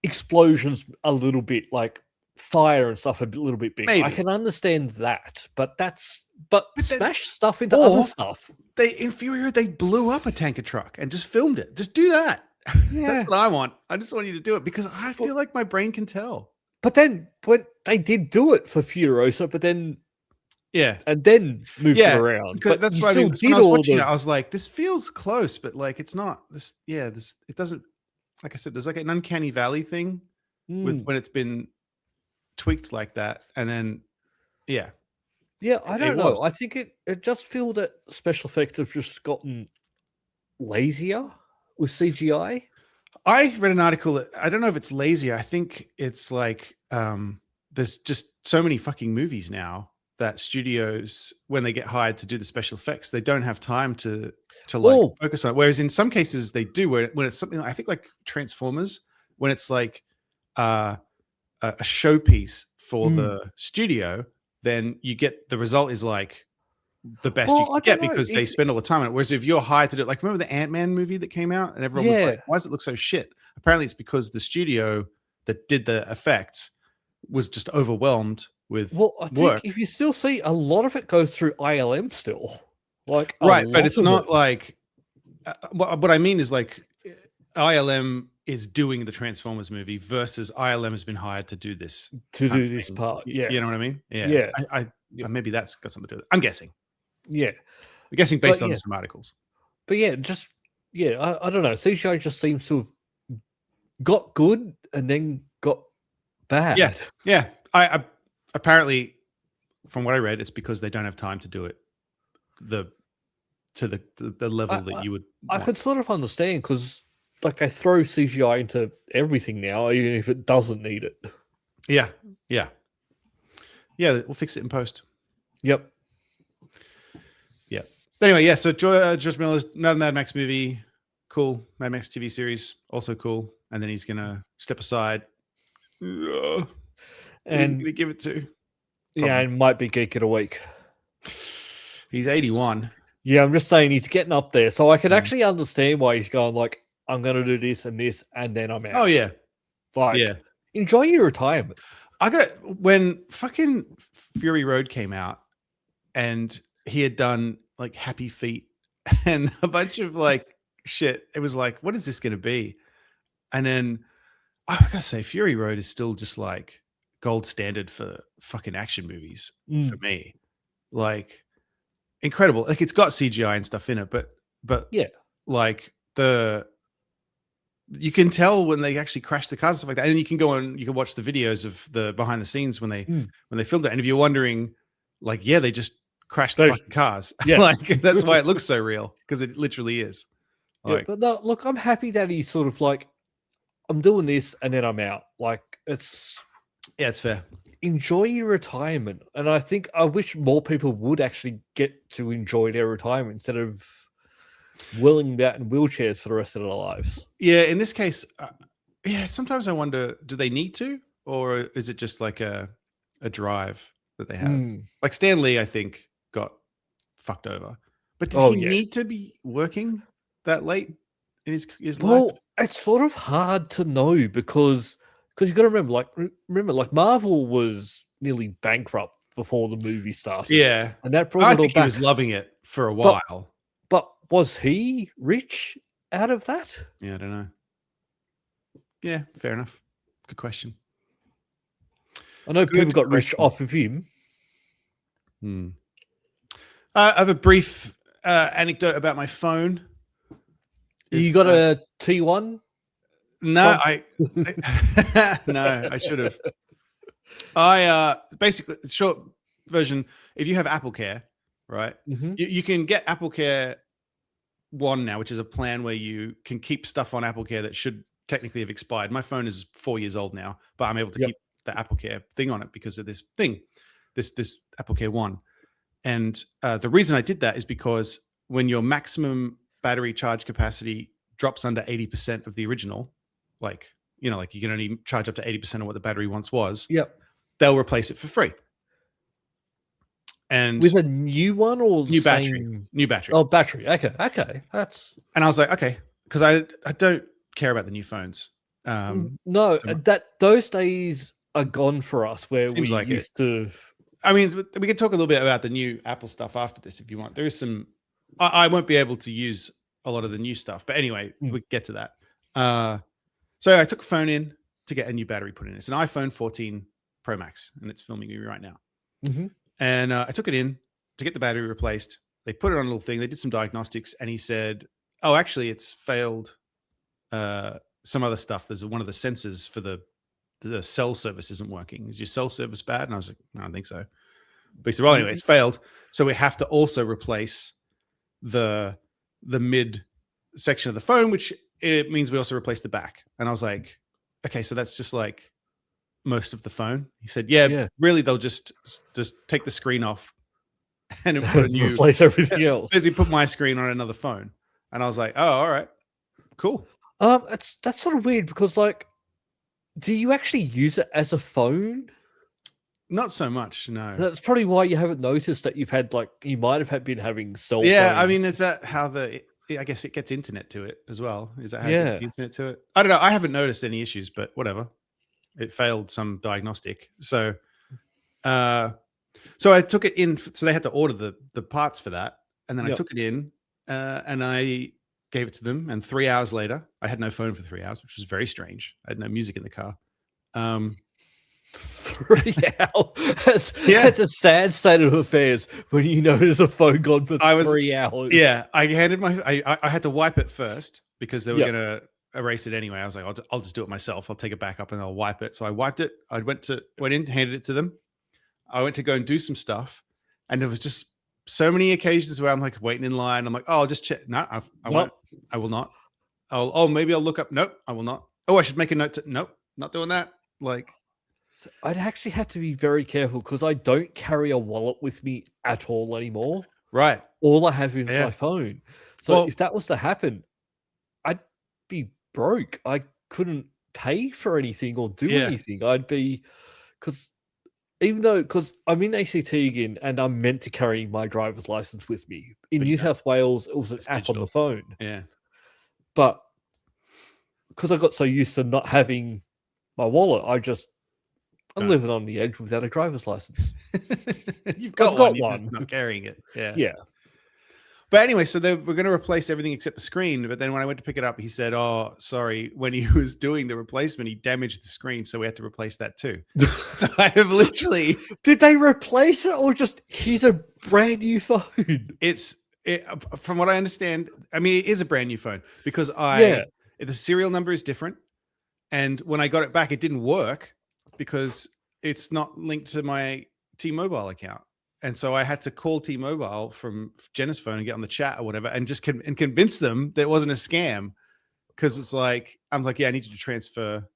explosions a little bit, like fire and stuff a little bit big. I Maybe. can understand that, but But then- smash stuff into Or- other stuff. They in Fury Road, they blew up a tanker truck and just filmed it. Just do that. Yeah. That's what I want. I just want you to do it because I feel like my brain can tell. But then when they did do it for Furiosa, but then Yeah. moved it around. Because But that's you why I still mean, 'cause when did I was all watching the it, I was like, this feels close, but like it's not this. Yeah, this it doesn't. Like I said, there's like an uncanny valley thing with when it's been tweaked like that, and then yeah, yeah, I it don't know. was. I think it just feel that special effects have just gotten lazier with CGI. I read an article that I don't know if it's lazier. I think it's like there's just so many fucking movies now that studios, when they get hired to do the special effects, they don't have time to like focus on it. Whereas in some cases they do, when it's something I think like Transformers, when it's like a showpiece for the studio, then you get the result is like the best you can get because they spend all the time on it. Whereas if you're hired to do it, like remember the Ant-Man movie that came out and everyone was like, why does it look so shit? Apparently it's because the studio that did the effects was just overwhelmed with I think if you still see a lot of it goes through ILM still. Like right, but it's not like what I mean is like ILM is doing the Transformers movie versus ILM has been hired to do this part. Yeah, you know what I mean? Yeah. I maybe that's got something to do with it. I'm guessing. Yeah, I'm guessing based on some articles. But yeah, just I don't know. CGI just seems to have got good and then got bad. Yeah. I apparently, from what I read, it's because they don't have time to do it to the level that you would. I could sort of understand because like they throw CGI into everything now, even if it doesn't need it. Yeah. We'll fix it in post. Yep. Yeah. Anyway, yeah. So George Miller's another Mad Max movie, cool. Mad Max TV series, also cool. And then he's gonna step aside. And he's gonna give it to. Probably. Yeah, it might be Geek of the Week. He's 81. Yeah, I'm just saying he's getting up there, so I can actually understand why he's going like, I'm gonna do this, and then I'm out. Oh yeah, like enjoy your retirement. When fucking Fury Road came out, and he had done like Happy Feet and a bunch of like shit. It was like, what is this gonna be? And then I gotta say, Fury Road is still just like gold standard for fucking action movies for me. Like incredible. Like it's got CGI and stuff in it, but yeah, like the you can tell when they actually crash the cars and stuff like that. And you can go on, you can watch the videos of the behind the scenes when they filmed it. And if you're wondering, like, yeah, they just crashed the fucking cars. Yeah. Like that's why it looks so real, because it literally is. Like, yeah, but no, look, I'm happy that he's sort of like, I'm doing this and then I'm out. Like, it's fair. Enjoy your retirement. And I think I wish more people would actually get to enjoy their retirement instead of wheeling about in wheelchairs for the rest of their lives. Yeah, in this case, sometimes I wonder, do they need to, or is it just like a drive that they have? Like Stan Lee, I think, got fucked over. But did he need to be working that late in his life? Well, it's sort of hard to know because you got to remember, like Marvel was nearly bankrupt before the movie started. Yeah, and that brought I it all think back. He was loving it for a while. But was he rich out of that? Yeah, I don't know. Yeah, fair enough. Good question. I know people got rich off of him. I have a brief anecdote about my phone. You got a T1? No, no, I should have. I basically, the short version, if you have Apple Care, right, you can get Apple Care 1 now, which is a plan where you can keep stuff on Apple Care that should technically have expired. My phone is 4 years old now, but I'm able to keep the Apple Care thing on it because of this thing, this Apple Care 1. And the reason I did that is because when your maximum battery charge capacity drops under 80% of the original, like, you know, like you can only charge up to 80% of what the battery once was. Yep. They'll replace it for free. And with a new one or new battery? New battery. Oh, battery. Okay. That's. And I was like, okay, because I don't care about the new phones. No, those days are gone for us where we like used to. I mean, we could talk a little bit about the new Apple stuff after this if you want. There is some. I won't be able to use a lot of the new stuff, but anyway, we get to that. So I took a phone in to get a new battery put in. It's an iPhone 14 Pro Max, and it's filming me right now. And I took it in to get the battery replaced. They put it on a little thing. They did some diagnostics, and he said, "Oh, actually, it's failed some other stuff. There's one of the sensors for the cell service isn't working. Is your cell service bad?" And I was like, "No, I don't think so." But he said, "Well, anyway, it's failed. So we have to also replace the mid section of the phone, which it means we also replace the back." And I was like, "Okay, so that's just like most of the phone." He said, yeah. Really, they'll just take the screen off and put a new replace everything else. Basically, put my screen on another phone." And I was like, "Oh, all right, cool." That's sort of weird because, like, do you actually use it as a phone? Not so much, no. So that's probably why you haven't noticed that you might have been having cell phone. Yeah, I mean, is that how I guess it gets internet to it as well? Is that how it gets the internet to it? I don't know. I haven't noticed any issues, but whatever. It failed some diagnostic. So I took it in. So they had to order the parts for that. And then I took it in and I gave it to them. And 3 hours later, I had no phone for 3 hours, which was very strange. I had no music in the car. 3 hours. That's a sad state of affairs when you know there's a phone gone for 3 hours. Yeah, I handed I had to wipe it first because they were going to erase it anyway. I was like, I'll just do it myself. I'll take it back up and I'll wipe it. So I wiped it. I went in, handed it to them. I went to go and do some stuff, and there was just so many occasions where I'm like waiting in line. I'm like, oh, I'll just check. No, I won't. I will not. Maybe I'll look up. Nope, I will not. Oh, I should make a note. Nope, not doing that. Like. So I'd actually have to be very careful because I don't carry a wallet with me at all anymore. Right. All I have is my phone. So if that was to happen, I'd be broke. I couldn't pay for anything or do anything. I'd be because I'm in ACT again and I'm meant to carry my driver's license with me. In New South Wales, it was an app on the phone. Yeah. But because I got so used to not having my wallet, I'm living on the edge without a driver's license. You've got one. You're just not carrying it. Yeah. But anyway, so they were going to replace everything except the screen. But then when I went to pick it up, he said, "Oh, sorry. When he was doing the replacement, he damaged the screen, so we had to replace that too." So I have literally. Did they replace it or just here's a brand new phone? From what I understand, I mean, it is a brand new phone because I The serial number is different. And when I got it back, it didn't work because it's not linked to my T-Mobile account. And so I had to call T-Mobile from Jenna's phone and get on the chat or whatever and just convince them that it wasn't a scam. Because it's like, I'm like, yeah, I need you to transfer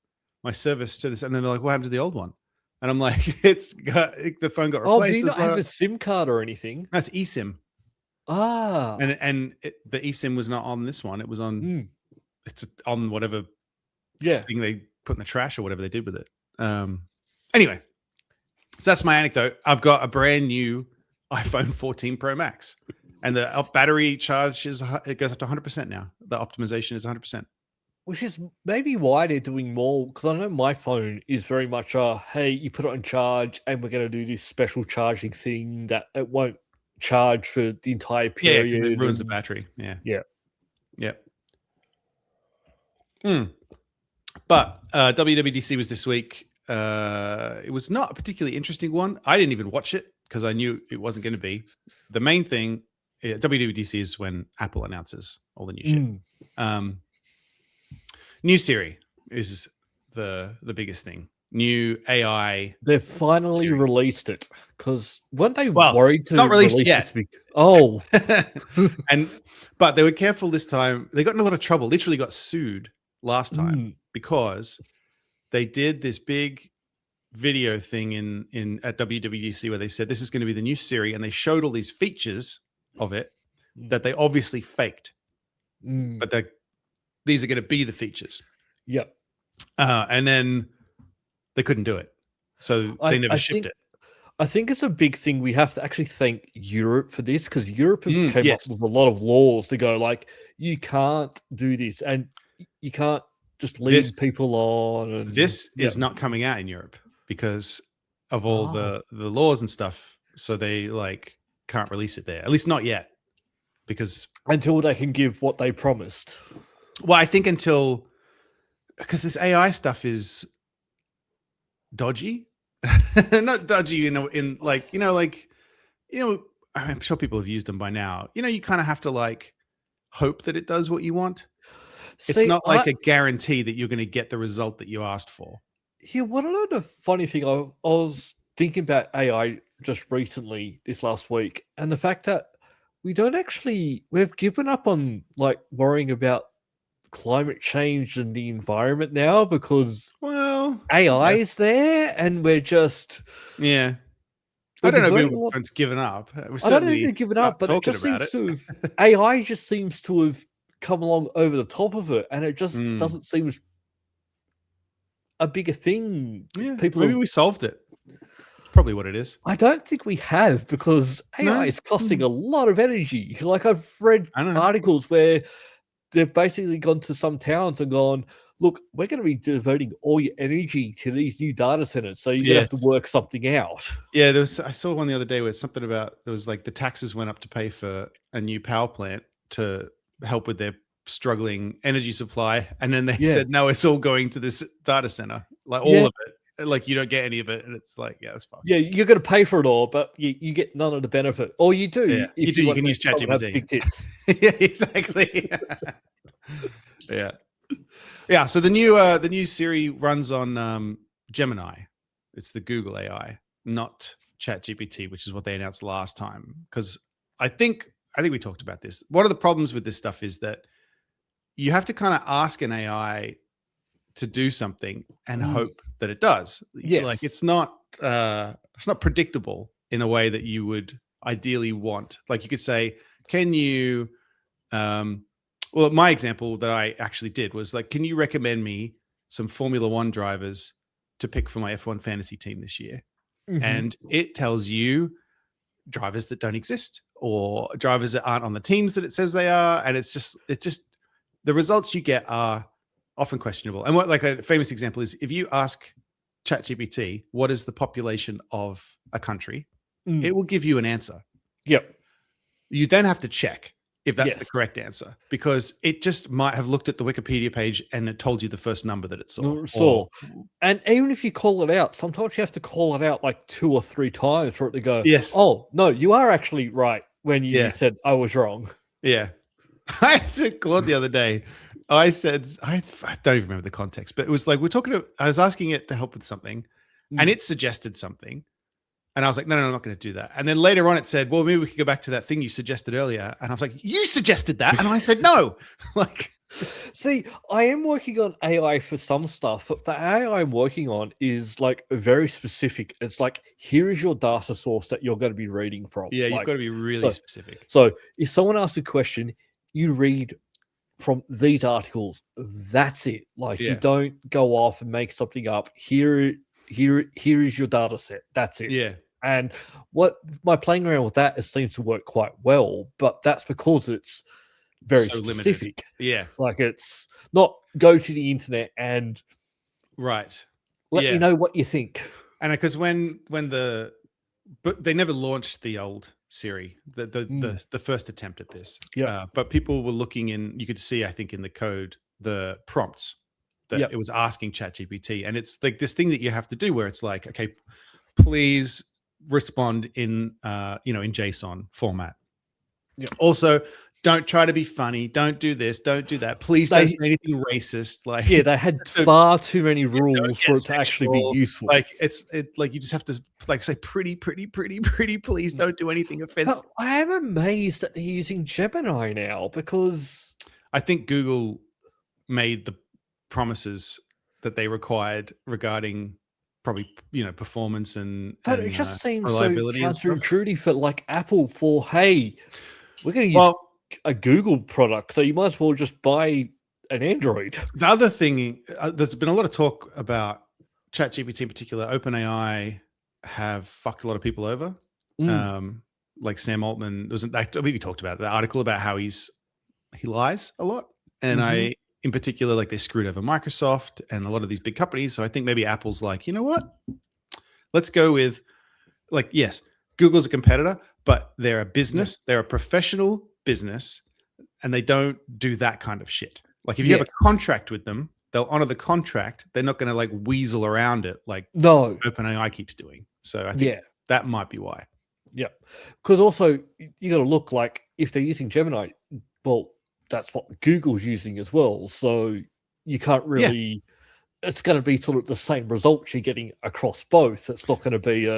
my service to this. And then they're like, what happened to the old one? And I'm like, the phone got replaced. Oh, do you not have a SIM card or anything? That's eSIM. Ah. And the eSIM was not on this one. It was on, it's on whatever thing they put in the trash or whatever they did with it. Anyway, so that's my anecdote. I've got a brand new iPhone 14 Pro Max, and the battery charge it goes up to 100% now. The optimization is 100%. Which is maybe why they're doing more, because I know my phone is very much hey, you put it on charge and we're going to do this special charging thing that it won't charge for the entire period. Yeah, it ruins the battery. Yeah. But WWDC was this week. It was not a particularly interesting one. I didn't even watch it because I knew it wasn't going to be. The main thing, WWDC is when Apple announces all the new shit. New Siri is the biggest thing. New AI. They've finally Siri. released it, because weren't they worried to not released release yet? Oh, but they were careful this time. They got in a lot of trouble. Literally got sued last time because they did this big video thing at WWDC where they said this is going to be the new Siri, and they showed all these features of it that they obviously faked, but these are going to be the features. Yep. And then they couldn't do it, so they never shipped it. I think it's a big thing. We have to actually thank Europe for this, because Europe came up with a lot of laws to go like, you can't do this, and you can't just leave people on. And this is not coming out in Europe because of all the laws and stuff. So they can't release it there, at least not yet, because until they can give what they promised. Well, I think because this AI stuff is dodgy, not dodgy, I'm sure people have used them by now. You kind of have to hope that it does what you want. It's not a guarantee that you're going to get the result that you asked for. Yeah, what another funny thing, I was thinking about AI just recently this last week, and the fact that we've given up on worrying about climate change and the environment now, because AI is there, and we're just I don't know if anyone's given up. I don't think they've given up, but it just seems to have, AI just seems to have come along over the top of it, and it just doesn't seem a bigger thing. Maybe we solved it. Probably what it is. I don't think we have, because AI is costing a lot of energy. I've read articles where they've basically gone to some towns and gone, look, we're going to be devoting all your energy to these new data centers, so you're going to have to work something out. Yeah, I saw one the other day where something about, there was the taxes went up to pay for a new power plant to help with their struggling energy supply, and then they said, no, it's all going to this data center, all of it. You don't get any of it, and it's that's fine. Yeah, you're going to pay for it all, but you get none of the benefit. Or you do. Yeah. If you can use ChatGPT. Big tits. Yeah, exactly. Yeah. So the new Siri runs on Gemini. It's the Google AI, not ChatGPT, which is what they announced last time. Because I think we talked about this. One of the problems with this stuff is that you have to kind of ask an AI to do something and hope that it does. Yes. It's not predictable in a way that you would ideally want. You could say, can you my example that I actually did was can you recommend me some Formula One drivers to pick for my F1 fantasy team this year? And it tells you drivers that don't exist, or drivers that aren't on the teams that it says they are. And it's just the results you get are often questionable. And what a famous example is, if you ask ChatGPT, what is the population of a country? It will give you an answer. Yep. You then have to check if that's the correct answer, because it just might have looked at the Wikipedia page and it told you the first number that it saw. And even if you call it out, sometimes you have to call it out 2 or 3 times for it to go, yes, oh, no, you are actually right when you said I was wrong. Yeah. I had to Claude the other day. I said, I don't even remember the context, but it was like, I was asking it to help with something and it suggested something. And I was like, no, I'm not going to do that. And then later on it said, well, maybe we could go back to that thing you suggested earlier. And I was like, you suggested that. And I said, no. Like, see, I am working on AI for some stuff, but the AI I'm working on is like very specific. It's like, here is your data source that you're going to be reading from. yeah, you've like, got to be really specific. So if someone asks a question, you read from these articles. That's it. Like you don't go off and make something up. Here is your data set. That's it. Yeah. And what my playing around with that seems to work quite well, but that's because it's very specific. Limited. Yeah. Like it's not go to the internet and let me know what you think. And because but they never launched the old Siri, the first attempt at this. Yeah. But people were looking you could see, I think, in the code, the prompts that it was asking ChatGPT. And it's like this thing that you have to do where it's like, okay, please respond in in JSON format. Yeah. Also, don't try to be funny. Don't do this. Don't do that. Please don't say anything racist. Like, they had far too many rules for it to actually be useful. Like like you just have to like say pretty. Please don't do anything offensive. But I am amazed that they're using Gemini now because I think Google made the promises that they required regarding probably performance but it just seems so reliability counterintuitive for like Apple for hey, we're going to use a Google product, so you might as well just buy an Android. The other thing, there's been a lot of talk about ChatGPT in particular. OpenAI have fucked a lot of people over. Like Sam Altman I believe he talked about the article about how he lies a lot, and in particular, like they screwed over Microsoft and a lot of these big companies. So I think maybe Apple's like, you know what? Let's go with yes, Google's a competitor, but they're a business. They're a professional business, and they don't do that kind of shit. Like if you have a contract with them, they'll honor the contract. They're not going to like weasel around it like OpenAI keeps doing. So I think that might be why. Yeah, because also you got to look like if they're using Gemini, well, that's what Google's using as well. So you can't really. It's going to be sort of the same results you're getting across both. It's not going to be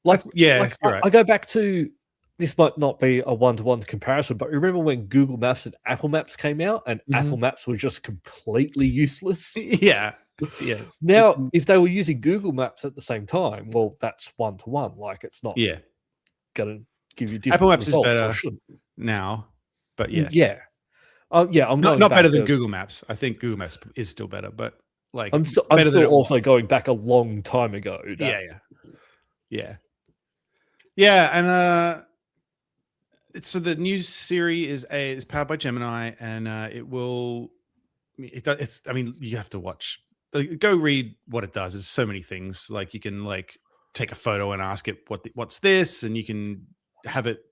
I go back to. This might not be a one-to-one comparison, but remember when Google Maps and Apple Maps came out and Apple Maps were just completely useless? Yeah. Yes. Now, if they were using Google Maps at the same time, well, that's one-to-one. Like, it's not going to give you different Apple Maps results, is better now, but I'm not better than Google Maps. I think Google Maps is still better, but like I'm still also going back a long time ago. And so the new Siri is powered by Gemini, and it will. It's. I mean, you have to watch. Go read what it does. There's so many things. Like you can like take a photo and ask it what's this, and you can have it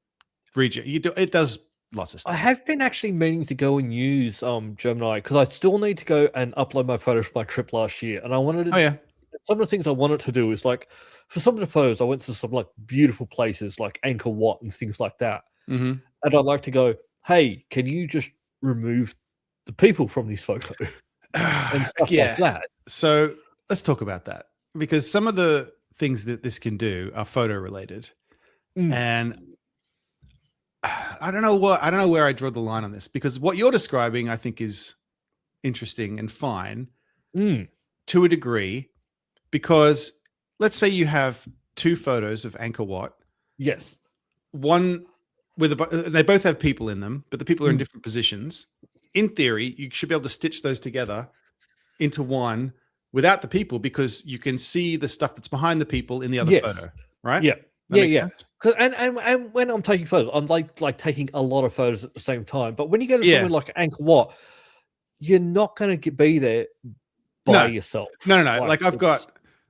read you. It does lots of stuff. I have been actually meaning to go and use Gemini because I still need to go and upload my photos from my trip last year, and I wanted to. Some of the things I wanted to do is like for some of the photos, I went to some like beautiful places like Angkor Wat and things like that. Mm-hmm. And I'd like to go, hey, can you just remove the people from this photo and stuff like that? So let's talk about that because some of the things that this can do are photo related, and I don't know where I draw the line on this because what you're describing I think is interesting and fine to a degree because let's say you have two photos of Angkor Wat. Yes. One they both have people in them, but the people are in different positions. In theory, you should be able to stitch those together into one without the people because you can see the stuff that's behind the people in the other photo, right? Yeah. And when I'm taking photos, I'm like taking a lot of photos at the same time. But when you go to somewhere like Angkor Wat, you're not going to be there by yourself. No. Like I've got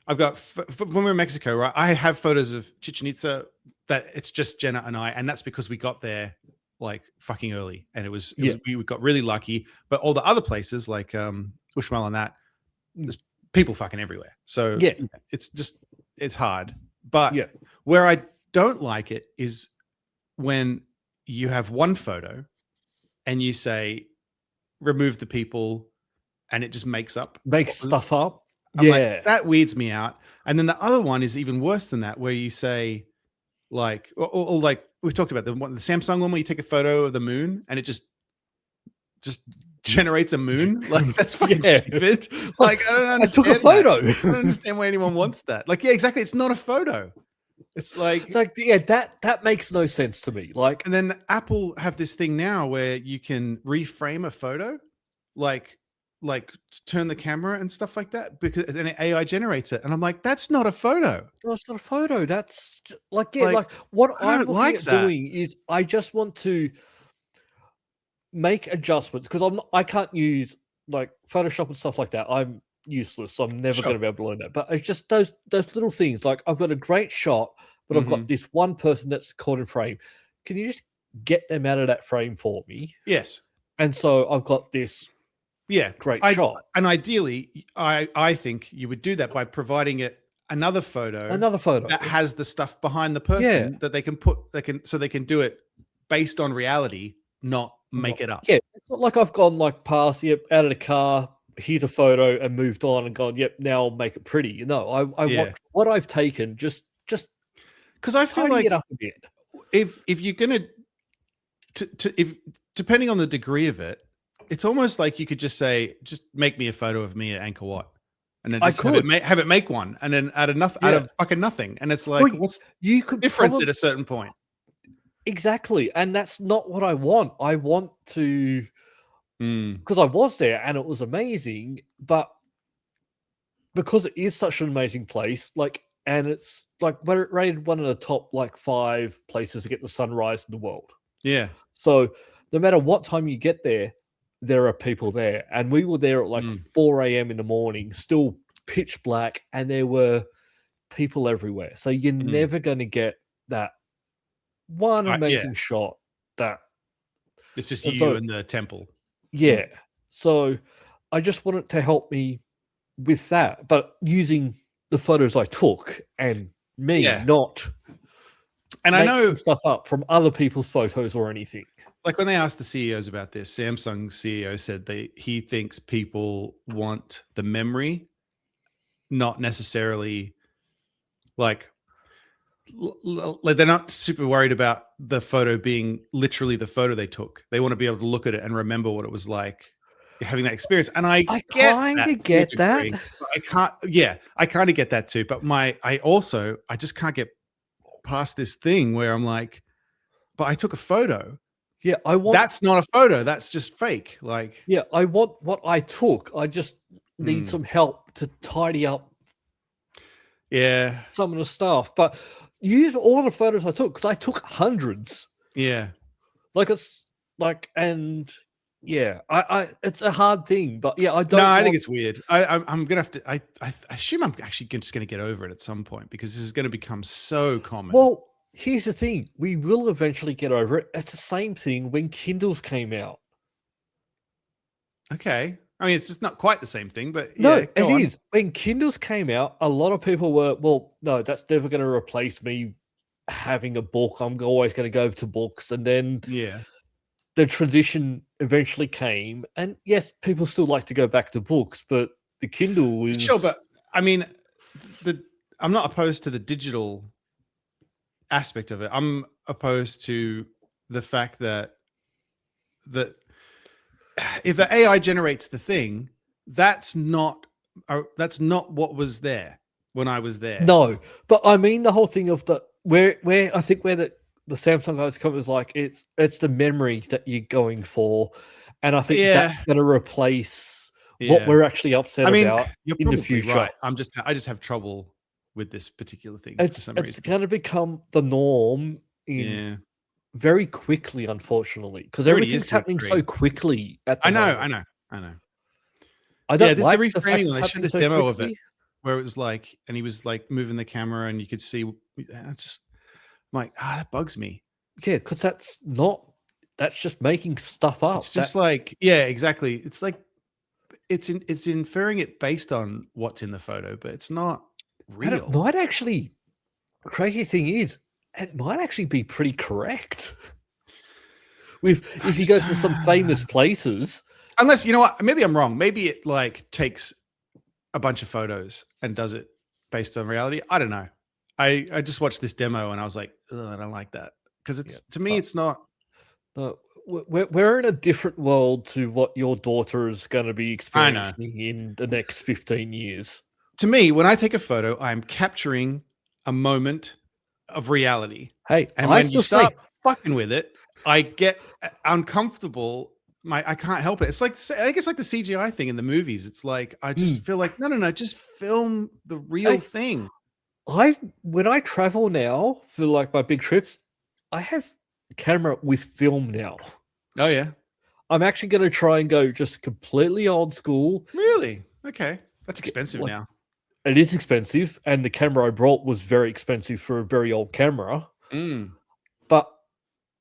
when we were in Mexico, right? I have photos of Chichen Itza that it's just Jenna and I, and that's because we got there like fucking early, and we got really lucky. But all the other places like Uxmal and that, there's people fucking everywhere. So it's hard. But where I don't like it is when you have one photo and you say remove the people, and it just makes up Makes stuff up. I'm like, Yeah. that weirds me out. And then the other one is even worse than that, where you say, like, or like we've talked about the Samsung one where you take a photo of the moon and it just generates a moon. Like, that's fucking stupid. Like, I don't understand. I took a photo. I don't understand why anyone wants that. Like, yeah, exactly. It's not a photo. It's like yeah, that makes no sense to me. Like, and then Apple have this thing now where you can reframe a photo, like turn the camera and stuff like that, because an AI generates it. And I'm like, that's not a photo. no, it's not a photo. That's like what I I'm don't looking like at that. doing is I just want to make adjustments because I can't use like Photoshop and stuff like that. I'm useless, so I'm never Sure. going to be able to learn that. But it's just those little things. Like, I've got a great shot, but I've got this one person that's caught in frame. Can you just get them out of that frame for me? Yes. And so I've got this great shot. And ideally, I think you would do that by providing it another photo that has the stuff behind the person that they can so they can do it based on reality, not make it up. Yeah, it's not like I've gone like past, out of the car, here's a photo, and moved on and gone, yep, now I'll make it pretty. You know, I want what I've taken, just because I feel like it up a bit. If you're gonna if depending on the degree of it, it's almost like you could just say, just make me a photo of me at Angkor Wat. And then just have it make one, and then out of fucking nothing. And it's like, what's the difference at a certain point? Exactly. And that's not what I want. I want to, because I was there and it was amazing, but because it is such an amazing place, like, and it's like rated one of the top like 5 places to get the sunrise in the world. Yeah. So no matter what time you get there, there are people there. And we were there at like 4 a.m. in the morning, still pitch black, and there were people everywhere. So you're never going to get that one amazing shot that it's just you and the temple. Yeah. So I just wanted to help me with that, but using the photos I took and me, not and I know some stuff up from other people's photos or anything. Like when they asked the CEOs about this, Samsung's CEO said he thinks people want the memory, not necessarily like they're not super worried about the photo being literally the photo they took. They want to be able to look at it and remember what it was like having that experience. And I kind of get that. I kind of get that too. But I just can't get past this thing where I'm like, but I took a photo. Yeah, that's not a photo. That's just fake. Like, yeah, I want what I took. I just need some help to tidy up. Yeah, some of the stuff, but use all the photos I took because I took hundreds. Yeah, like it's like, and yeah, I it's a hard thing, but yeah, I don't. No, I think it's weird. I'm gonna have to. I assume I'm actually just gonna get over it at some point because this is gonna become so common. Well, here's the thing: we will eventually get over it. It's the same thing when Kindles came out. Okay. I mean, it's just not quite the same thing, but no, it is. When Kindles came out, a lot of people were, well, no, that's never going to replace me having a book. I'm always going to go to books. And then the transition eventually came. And yes, people still like to go back to books, but the Kindle was... Sure, but I mean, I'm not opposed to the digital aspect of it. I'm opposed to the fact that if the AI generates the thing, that's not what was there when I was there. No, but I mean the whole thing of where I think where the Samsung guys come is like it's the memory that you're going for, and I think that's going to replace what we're actually upset about in the future. Right. I just have trouble with this particular thing. It's going to become the norm in. Very quickly, unfortunately, because everything's happening so quickly. At the moment. I know. I don't like the reframing. The they showed this demo of it where it was like, and he was like moving the camera, and you could see. It's just I'm like, that bugs me. Yeah, because that's just making stuff up. It's just exactly. It's like it's inferring it based on what's in the photo, but it's not real. It might actually. The crazy thing is. It might actually be pretty correct. If you go to some famous places, Unless, you know what, maybe I'm wrong. Maybe it like takes a bunch of photos and does it based on reality. I don't know. I just watched this demo and I was like, I don't like that. Because it's to me, it's not. No, we're in a different world to what your daughter is going to be experiencing in the next 15 years. To me, when I take a photo, I'm capturing a moment of reality. Hey, and when you start fucking with it, I get uncomfortable. I can't help it. It's like, I think it's like the CGI thing in the movies. It's like, I just feel like, no, just film the real thing. When I travel now for like my big trips, I have camera with film now. Oh yeah. I'm actually going to try and go just completely old school. Really? Okay. That's expensive now. It is expensive, and the camera I brought was very expensive for a very old camera. But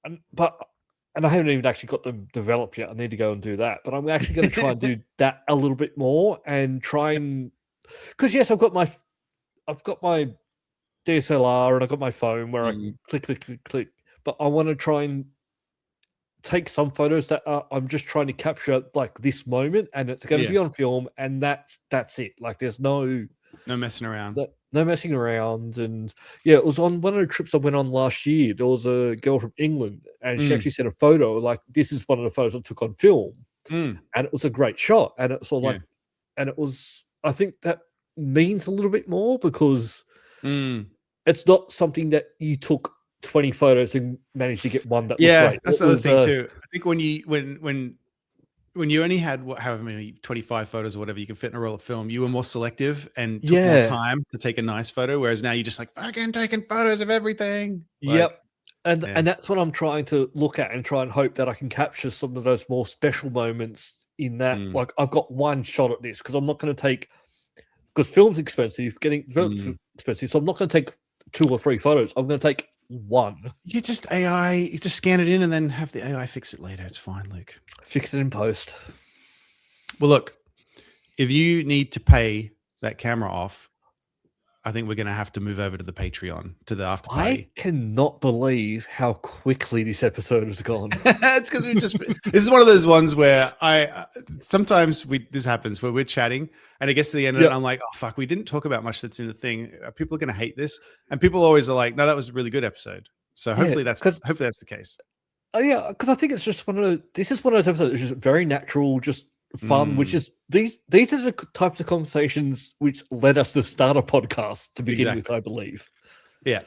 I haven't even actually got them developed yet. I need to go and do that. But I'm actually going to try and do that a little bit more and try and, because yes, I've got my DSLR and I've got my phone where I can click. But I want to try and take some photos that I'm just trying to capture like this moment, and it's going to be on film, and that's it. Like there's no messing around. No messing around. And yeah, it was on one of the trips I went on last year. There was a girl from England, and she actually sent a photo. Like, this is one of the photos I took on film, and it was a great shot. And it's all like, and it was. I think that means a little bit more because it's not something that you took 20 photos and managed to get one that was great. That's the other thing too. I think when you only had however many 25 photos or whatever you can fit in a roll of film, you were more selective and took more time to take a nice photo. Whereas now you're just like fucking taking photos of everything. Yep. And that's what I'm trying to look at and try and hope that I can capture some of those more special moments in that. Like, I've got one shot at this because I'm not going to take, because film's expensive, getting expensive. So I'm not going to take 2 or 3 photos. I'm going to take one. You just scan it in and then have the AI fix it later. It's fine, Luke. Fix it in post. Well, look, if you need to pay that camera off, I think we're going to have to move over to the Patreon, to the after party. I cannot believe how quickly this episode has gone. It's because this is one of those ones where sometimes this happens where we're chatting and it gets to the end and I'm like, oh fuck, we didn't talk about much that's in the thing. People are going to hate this. And people always are like, no, that was a really good episode. So hopefully that's the case. Yeah, because I think it's just this is one of those episodes that's just very natural, just fun, which is these are the types of conversations which led us to start a podcast to begin with, I believe. Yeah.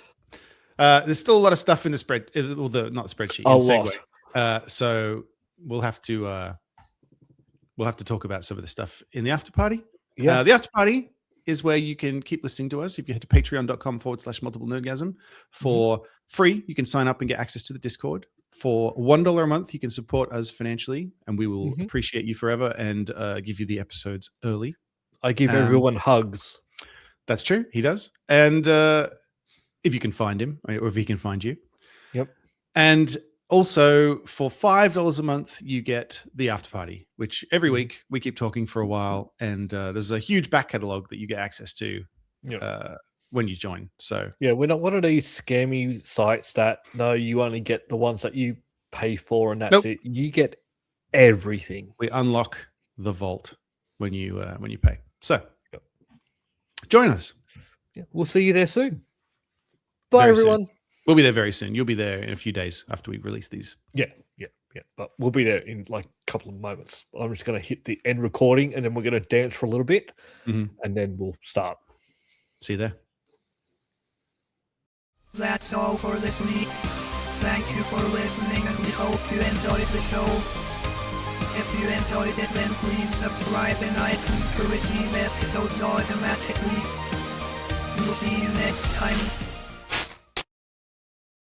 There's still a lot of stuff in the spreadsheet. A lot. So we'll have to talk about some of the stuff in the after party. Yes. The after party is where you can keep listening to us. If you head to patreon.com/multiple-nerdgasm for free, you can sign up and get access to the Discord. For $1 a month, you can support us financially, and we will appreciate you forever and give you the episodes early. I give everyone hugs. That's true. He does. And if you can find him, or if he can find you. Yep. And also, for $5 a month, you get the after party, which every week we keep talking for a while. And there's a huge back catalog that you get access to when you join. So yeah, we're not one of these scammy sites that you only get the ones that you pay for and that's it. You get everything. We unlock the vault when you pay. So join us. Yeah, we'll see you there soon. Bye, very everyone. Soon. We'll be there very soon. You'll be there in a few days after we release these. Yeah. But we'll be there in like a couple of moments. I'm just going to hit the end recording and then we're going to dance for a little bit and then we'll start. See you there. That's all for this week. Thank you for listening and we hope you enjoyed the show. If you enjoyed it, then please subscribe in iTunes to receive episodes automatically. We'll see you next time.